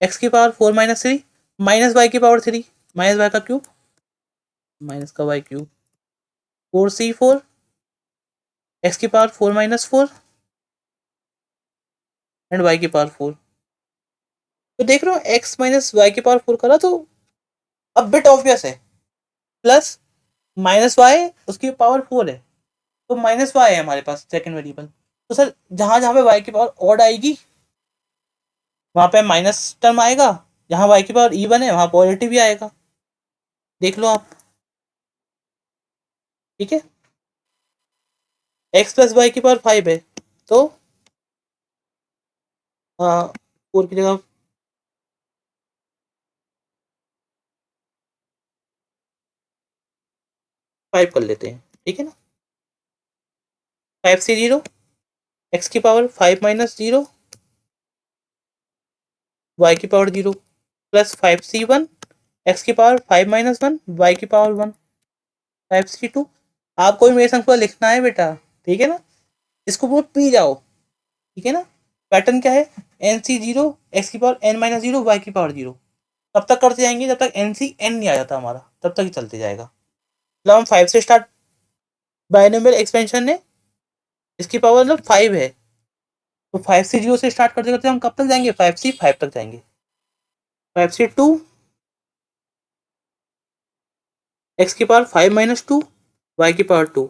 x की पावर 4 माइनस 3 माइनस वाई की पावर 3, माइनस वाई का क्यूब माइनस का वाई क्यूब, 4c4 एक्स की पावर 4 माइनस 4 एंड वाई की पावर 4। तो देख रहे हो एक्स माइनस वाई की पावर 4 करा, तो अब बिट ऑब्वियस है, प्लस माइनस वाई उसकी पावर 4 है, तो माइनस वाई है हमारे पास सेकंड वेरिएबल। तो सर जहां जहां पे वाई की पावर ऑड आएगी वहां पे माइनस टर्म आएगा, जहां वाई की पावर इवन है वहां पॉजिटिव भी आएगा, देख लो आप, ठीक है। एक्स प्लस वाई की पावर 5 है, तो 4 की जगह 5 कर लेते हैं, ठीक है ना। 5c0 एक्स की पावर 5 माइनस 0 वाई की पावर 0, प्लस 5c1 एक्स की पावर 5 माइनस 1 वाई की पावर 1, 5c2। आपको भी मेरे संग पूरा लिखना है बेटा, ठीक है ना, इसको पूरा पी जाओ, ठीक है ना। पैटर्न क्या है, NC0 एक्स की पावर n माइनस 0 वाई की पावर 0, तब तक करते जाएंगे जब तक NC n नहीं आ जाता हमारा, तब तक ही चलते जाएगा। मतलब हम 5 से स्टार्ट, बाइनोमियल एक्सपेंशन है, इसकी पावर मतलब 5 है, तो 5c0 से स्टार्ट करते करते हम कब तक जाएंगे, 5c5 तक जाएंगे। 5c2 एक्स की पावर 5 माइनस 2 वाई की पावर 2,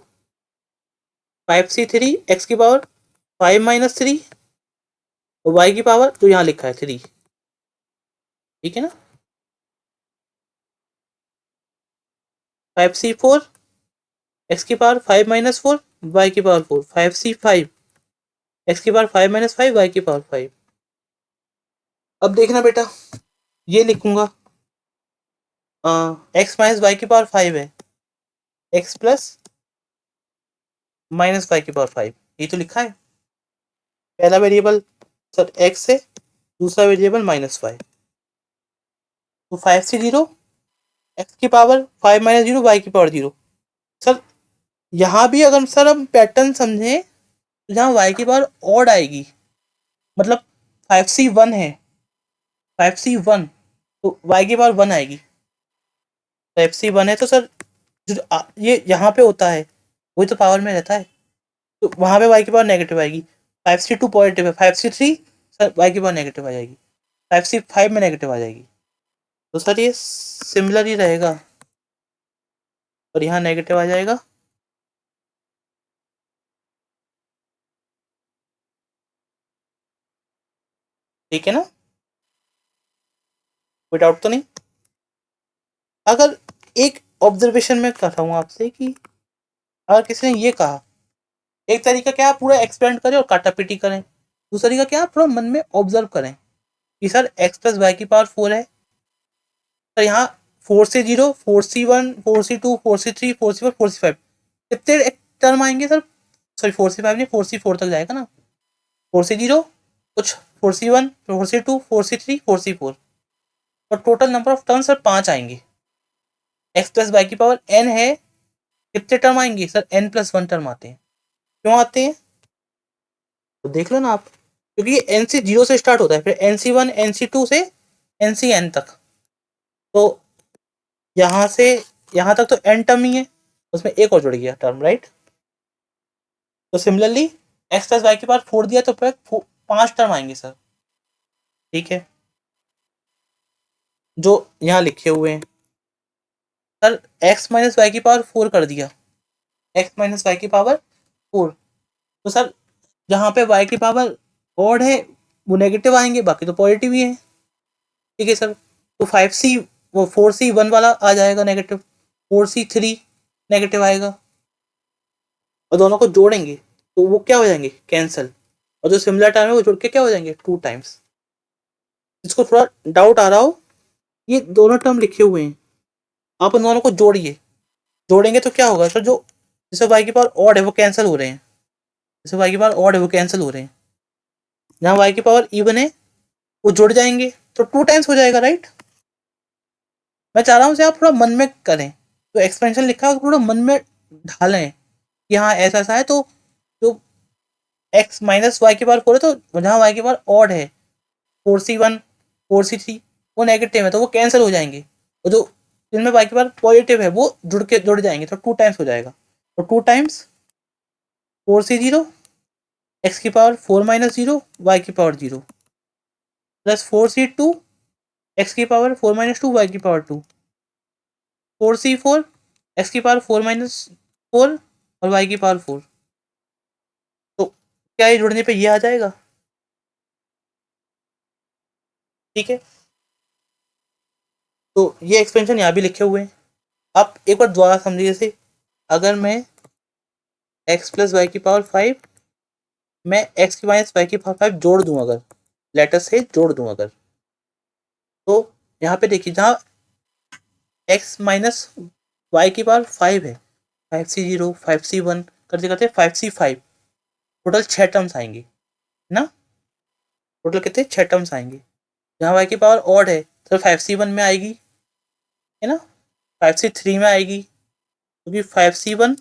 5c3 एक्स की पावर 5 माइनस 3 और वाई की पावर जो यहाँ लिखा है 3, ठीक है ना। 5c4 एक्स की पावर 5 माइनस 4 वाई की पावर 4, 5c5 एक्स की पावर 5 माइनस 5 वाई की पावर 5। अब देखना बेटा, ये लिखूंगा एक्स माइनस वाई की पावर 5 है, एक्स प्लस माइनस वाई की पावर 5, ये तो लिखा है। पहला वेरिएबल सर एक्स है, दूसरा वेरिएबल -y। तो 5c0 एक्स की पावर 5 - 0 वाई की पावर 0। सर यहाँ भी अगर सर हम पैटर्न समझें तो जहाँ वाई की पावर ऑड आएगी, मतलब 5c1 है, 5c1 तो वाई की पावर 1 आएगी। 5c1 है तो सर जो ये यहाँ पे होता है वही तो पावर में रहता है, तो वहाँ पे वाई की पावर नेगेटिव आएगी। 5c2 पॉजिटिव है, 5c3 सर वाई की पावर नेगेटिव आ जाएगी, 5c5 में नेगेटिव आ जाएगी। तो सर ये सिमिलर ही रहेगा और यहाँ नेगेटिव आ जाएगा। ठीक है ना, कोई डाउट तो नहीं? अगर एक ऑब्जर्वेशन में कर रहा हूँ आपसे कि अगर किसी ने ये कहा, एक तरीका क्या पूरा एक्सपेंड करें और काटापीटी करें, दूसरा तरीका क्या पूरा मन में ऑब्जर्व करें कि सर एक्स प्लस वाई की पावर 4 है, तो यहाँ 4c0, 4c1, 4c2, 4c3, 4c4, 4c5 कितने टर्म आएंगे सर? सॉरी 4c5 नहीं, 4c4 तक जाएगा ना। 4c0 कुछ, 4c1, 4c2, 4c3, 4c4 और total number of term sir 5 आएंगे। एक्स प्लस वाई की पावर n है, कितने टर्म आएंगे सर? n+1 टर्म आते हैं। क्यों आते हैं तो देख लो ना आप, क्योंकि एन सी 0 से स्टार्ट होता है, फिर NC1 NC2 से NCn तक, तो यहाँ से यहाँ तक तो n टर्म ही है, उसमें एक और जुड़ गया टर्म, राइट। तो सिमिलरली एक्स प्लस वाई की पावर 4 दिया तो 5 टर्म आएंगे सर। ठीक है, जो यहाँ लिखे हुए हैं सर, एक्स माइनस वाई की पावर 4 कर दिया, एक्स माइनस वाई की पावर 4, तो सर जहाँ पे वाई की पावर ऑड है वो नेगेटिव आएंगे, बाकी तो पॉजिटिव ही है। ठीक है सर, तो 5c वो 4c1 वाला आ जाएगा नेगेटिव, 4c3 नेगेटिव आएगा, और दोनों को जोड़ेंगे तो वो क्या हो जाएंगे? कैंसल। और जो सिमिलर टर्म है वो जुड़ के क्या हो जाएंगे? 2 टाइम्स। जिसको थोड़ा डाउट आ रहा हो, ये दोनों टर्म लिखे हुए हैं, आप उन दोनों को जोड़िए, जोड़ेंगे तो क्या होगा सर? जो जिससे वाई की पावर ऑड है वो कैंसिल हो रहे हैं, जिससे वाई की पावर ऑड है वो कैंसिल हो रहे हैं, जहाँ वाई की पावर इवन है वो जुड़ जाएंगे तो 2 टाइम्स हो जाएगा, राइट। मैं चाह रहा हूँ आप थोड़ा मन में करें, तो एक्सपेंशन लिखा है थोड़ा मन में ढालें कि हाँ ऐसा ऐसा है, तो जो एक्स माइनस वाई की पावर 4 है तो जहाँ वाई की पावर ऑड है 4c1 4c3 वो नेगेटिव है तो वो कैंसिल हो जाएंगे, और जो जिनमें वाई की पावर पॉजिटिव है वो जुड़ जाएंगे तो 2 टाइम्स हो जाएगा। तो 2 टाइम्स 4c0 एक्स की पावर 4 - 0 वाई की पावर 0 प्लस 4c2 एक्स की पावर 4 - 2 वाई की पावर 2, 4c4 एक्स की पावर 4 - 4 और वाई की पावर 4। तो क्या ये जुड़ने पे ये आ जाएगा? ठीक है, तो ये एक्सपेंशन यहाँ भी लिखे हुए हैं। आप एक बार दोबारा समझिए, जैसे अगर मैं एक्स प्लस वाई की पावर 5, मैं एक्स की माइनस वाई की पावर 5 जोड़ दूँ, अगर लेटर से जोड़ दूँ अगर, तो यहाँ पे देखिए जहाँ एक्स माइनस वाई की पावर 5 है, 5c0 5c1 करते करते 5c5, टोटल 6 टर्म्स आएंगे ना। टोटल कितने? 6 टर्म्स आएंगे। जहाँ वाई की पावर ऑड है तो 5c1 में आएगी, है ना, 5c3 में आएगी, क्योंकि 5c1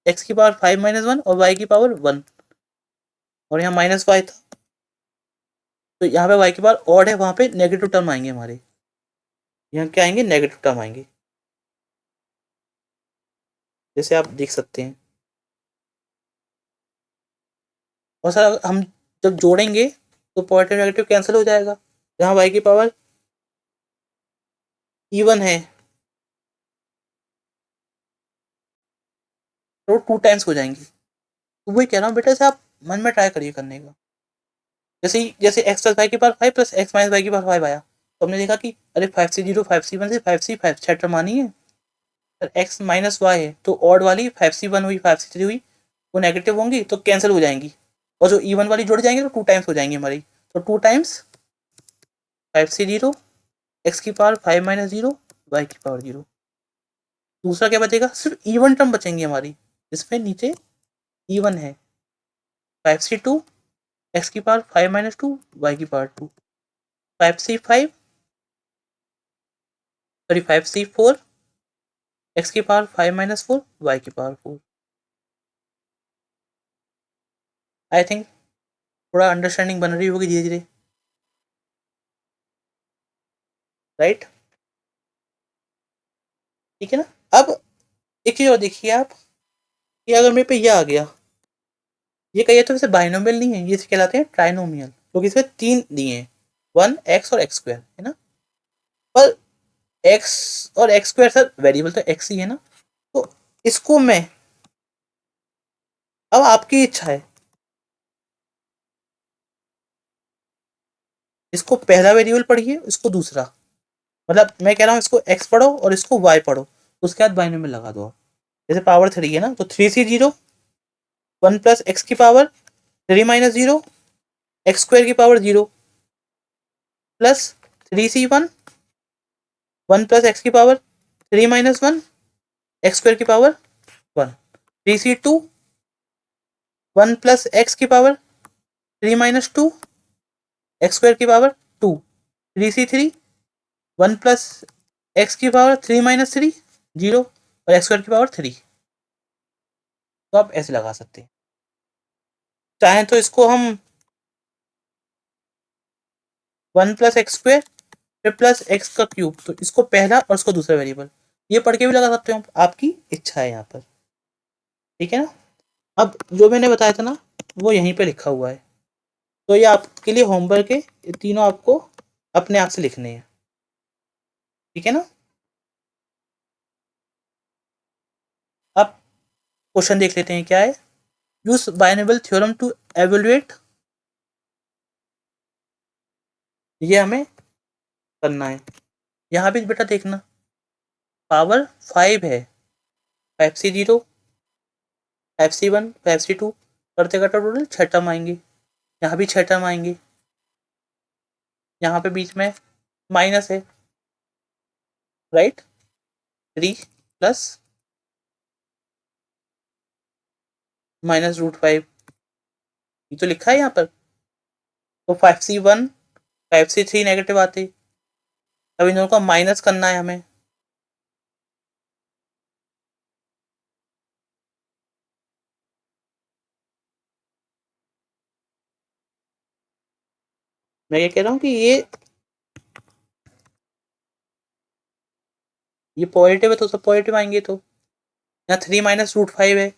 एक्स की पावर 5 - 1 और वाई की पावर 1, और यहाँ -y था, तो यहाँ पे वाई की पावर ऑड है, वहाँ पे नेगेटिव टर्म आएंगे हमारे, यहाँ क्या आएंगे? नेगेटिव टर्म आएंगे, जैसे आप देख सकते हैं। और सर हम जब जोड़ेंगे तो पॉजिटिव नेगेटिव कैंसिल हो जाएगा, जहाँ वाई की पावर इवन है तो 2 टाइम्स हो जाएंगे। तो वही कह रहा हूँ बेटा से आप मन में ट्राई करिए करने का। जैसे जैसे एक्स प्लस वाई की power 5 plus x minus y की पावर 5 आया, तो हमने देखा कि अरे 5c0 5c1 से 5c5 6 टर्म आनी है, सर एक्स माइनस वाई है तो ऑड वाली 5c1 हुई 5c3 हुई वो नेगेटिव होंगी तो कैंसिल हो जाएंगी, और जो इवन वाली जुड़ जाएंगे तो 2 टाइम्स हो जाएंगी हमारी, तो 2 टाइम्स 5c0 एक्स की पावर 5 - 0 वाई की पावर 0। दूसरा क्या बचेगा? सिर्फ इवन टर्म बचेंगी हमारी, जिसमें नीचे इवन है 5c2 एक्स की पावर 5 - 2 वाई की power 2, 5c5 sorry 5c4 x की पावर 5 - 4 वाई की पावर 4। आई थिंक थोड़ा अंडरस्टैंडिंग बन रही होगी धीरे धीरे, राइट? ठीक है ना। अब एक चीज और देखिए आप, कि अगर मेरे पे ये आ गया, ये कहिए तो वैसे बाइनोमियल नहीं है, ये कहलाते हैं ट्राइनोमियल, क्योंकि इसमें तीन दिए हैं, 1 x और x स्क्वायर, है ना। पर x और x स्क्वायर सर वेरिएबल तो x ही है ना, तो इसको मैं, अब आपकी इच्छा है, इसको पहला वेरिएबल पढ़िए, इसको दूसरा, मतलब मैं कह रहा हूँ इसको x पढ़ो और इसको y पढ़ो, उसके बाद बाइनोमियल लगा दो आप। जैसे पावर 3 है ना, तो 3c0 1 प्लस एक्स की पावर 3 - 0 एक्स स्क्वायर की power 0 plus 3c1 1 plus x की पावर 3 - 1 एक्स स्क्वायर की पावर 1, 3c2 1 प्लस एक्स की पावर 3 - 2 एक्स स्क्वायर की पावर 2, 3c3 1 प्लस एक्स की पावर 3 - 3 0 और एक्स स्क्वायर की पावर 3। तो आप ऐसे लगा सकते हैं, चाहें तो इसको हम 1 प्लस एक्स स्क्वायर फिर प्लस एक्स का क्यूब, तो इसको पहला और इसको दूसरा वेरिएबल, ये पढ़ के भी लगा सकते हो, आपकी इच्छा है यहाँ पर, ठीक है ना। अब जो मैंने बताया था ना, वो यहीं पे लिखा हुआ है, तो ये आपके लिए होमवर्क है, ये तीनों आपको अपने आप से लिखने हैं, ठीक है ना। अब क्वेश्चन देख लेते हैं क्या है। Use binomial theorem to evaluate, ये हमें करना है। यहाँ भी बेटा देखना, पावर 5 है, 5c0 5c1 5c2 करते करते टोटल 6 टर्म आएंगे, यहाँ भी 6 टर्म आएंगे, यहाँ पे बीच में माइनस है, राइट, 3 प्लस -√5, ये तो लिखा है यहाँ पर। तो 5c1 5c3 नेगेटिव आते, अब इन दोनों का माइनस करना है हमें, मैं ये कह रहा हूँ कि ये पॉजिटिव है तो सब पॉजिटिव आएंगे, तो यहाँ 3 - √5 है,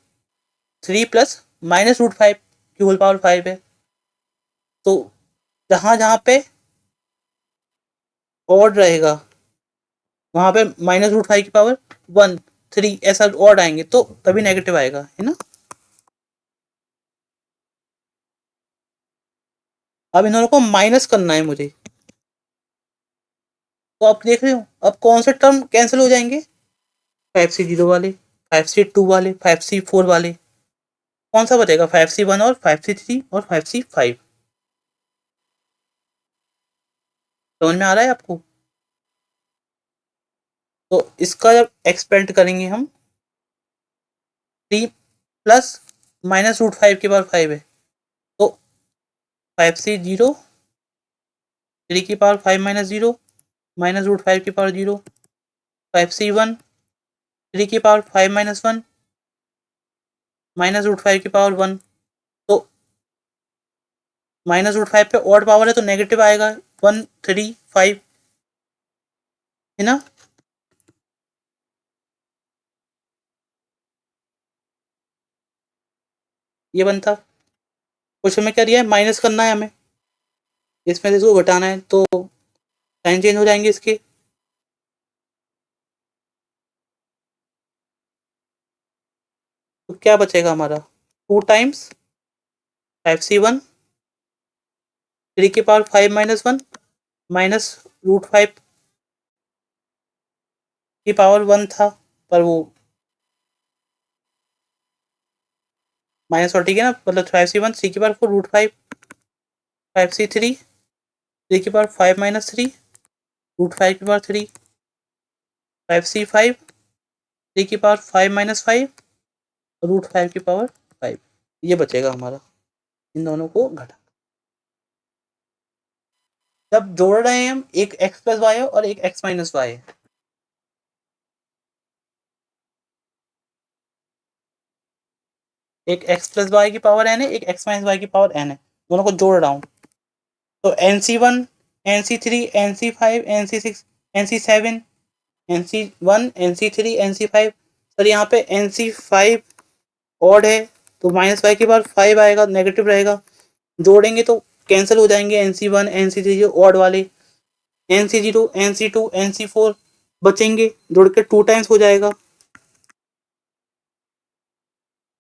3 प्लस -√5 की होल पावर 5 है, तो जहाँ जहाँ पे ऑड रहेगा वहाँ पे -√5 की पावर 1 3 ऐसा ऑड आएंगे, तो तभी नेगेटिव आएगा, है ना। अब इन दोनों को माइनस करना है मुझे, तो आप देख रहे हो अब कौन से टर्म कैंसिल हो जाएंगे, 5c0 वाले, 5c2 वाले, 5c4 वाले, कौन सा बचेगा, 5c1 और 5c3 और 5c5। समझ में आ रहा है आपको। तो इसका जब एक्सपेंड करेंगे हम, 3 प्लस -√5 के बाद 5 है, तो 5c0 3 की पावर 5 - 0 -√5 की पावर 0, 5c1 3 की पावर 5 - 1 -√5 की पावर 1, तो -√5 पे ऑड पावर है तो नेगेटिव आएगा, 1 3 5, है ना। ये बनता, क्वेश्चन में क्या दिया है, माइनस करना है हमें, इसमें से इसको घटाना है, तो साइन चेंज हो जाएंगे इसके, तो क्या बचेगा हमारा, 2 टाइम्स 5c1 3 की पावर 5 - 1 -√5 की पावर 1 था, पर वो माइनस और, ठीक है ना, मतलब 5c1 3 की पावर 4 √5, 5c3 3 की पावर 5 - 3 √5 की पावर 3, 5c5 3 की पावर 5 - 5 √5 की पावर 5, ये बचेगा हमारा इन दोनों को घटा। जब जोड़ रहे हैं हम, एक x प्लस वाई है और एक x माइनस वाई है, एक x प्लस वाई की पावर n है, एक x माइनस वाई की पावर n है, दोनों को जोड़ रहा हूँ। तो NC1, NC3, NC5, NC6, NC7, NC1, NC3, NC5। Sir यहाँ पे NC5 ऑड है तो माइनस वाई के बाद 5 आएगा, नेगेटिव रहेगा, जोड़ेंगे तो कैंसिल हो जाएंगे NC1, NC3 जो ऑड वाले, NC0, NC2, NC4 बचेंगे, जोड़ के 2 टाइम्स हो जाएगा,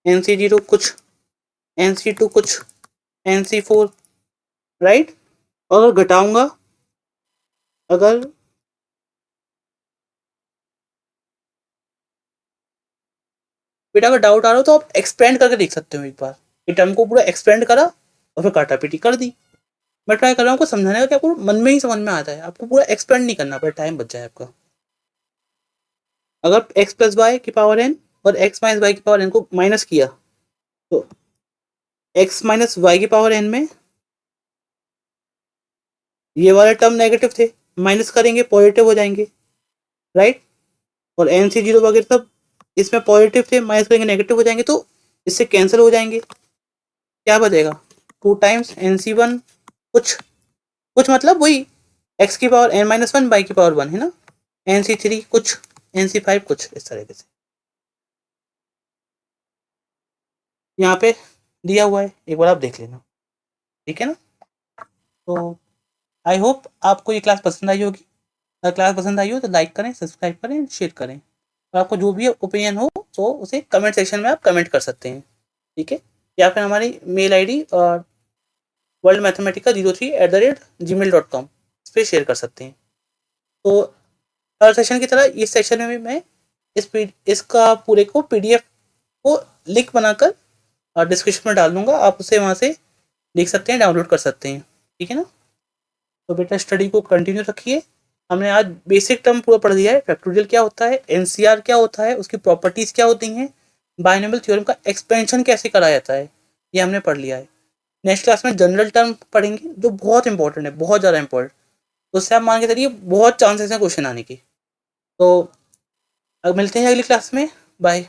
NC0 कुछ, NC2 कुछ, NC4, राइट। अगर घटाऊंगा, अगर बेटा अगर डाउट आ रहा हो तो आप एक्सपेंड करके देख सकते हो एक बार। ये टर्म को पूरा एक्सपेंड करा और फिर काटा पीटी कर दी। मैं ट्राई कर रहा हूँ आपको समझाने का कि आपको मन में ही समझ में आता है, आपको पूरा एक्सपेंड नहीं करना पड़े, टाइम बच जाए आपका। अगर एक्स प्लस वाई की पावर एन और एक्स माइनस वाई की पावर एन को माइनस किया तो एक्स माइनस वाई की पावर एन में ये वाले टर्म नेगेटिव थे, माइनस करेंगे पॉजिटिव हो जाएंगे, राइट। और एन सी जीरो वगैरह सब इसमें पॉजिटिव थे, माइनस करेंगे नेगेटिव हो जाएंगे, तो इससे कैंसिल हो जाएंगे। क्या बचेगा, 2 टाइम्स एन सी वन कुछ, कुछ मतलब वही एक्स की power N minus one by की पावर वन है ना, एन सी थ्री कुछ, एन सी फाइव कुछ, इस तरीके से यहाँ पे दिया हुआ है, एक बार आप देख लेना, ठीक है ना। तो आई होप आपको ये क्लास पसंद आई होगी। अगर क्लास पसंद आई हो तो लाइक करें, सब्सक्राइब करें, शेयर करें, और आपको जो भी ओपिनियन हो तो उसे कमेंट सेक्शन में आप कमेंट कर सकते हैं, ठीक है। या फिर हमारी mail I D world mathematica 03@gmail.com इस पर शेयर कर सकते हैं। तो हर सेशन की तरह इस सेशन में भी मैं इसका पूरे को PDF को लिंक बनाकर डिस्क्रिप्शन में डाल दूंगा, आप उसे वहाँ से देख सकते हैं, डाउनलोड कर सकते हैं, ठीक है ना। तो बेटा स्टडी को कंटिन्यू रखिए। हमने आज बेसिक टर्म पूरा पढ़ लिया है, फैक्टोरियल क्या होता है, एनसीआर क्या होता है, उसकी प्रॉपर्टीज क्या होती हैं, बाइनोमियल थ्योरम का एक्सपेंशन कैसे करा जाता है, ये हमने पढ़ लिया है। नेक्स्ट क्लास में जनरल टर्म पढ़ेंगे जो बहुत इंपॉर्टेंट है, बहुत ज़्यादा इंपॉर्टेंट, उससे आप मान के चलिए बहुत चांसेस हैं क्वेश्चन आने की। तो अब मिलते हैं अगली क्लास में, बाय।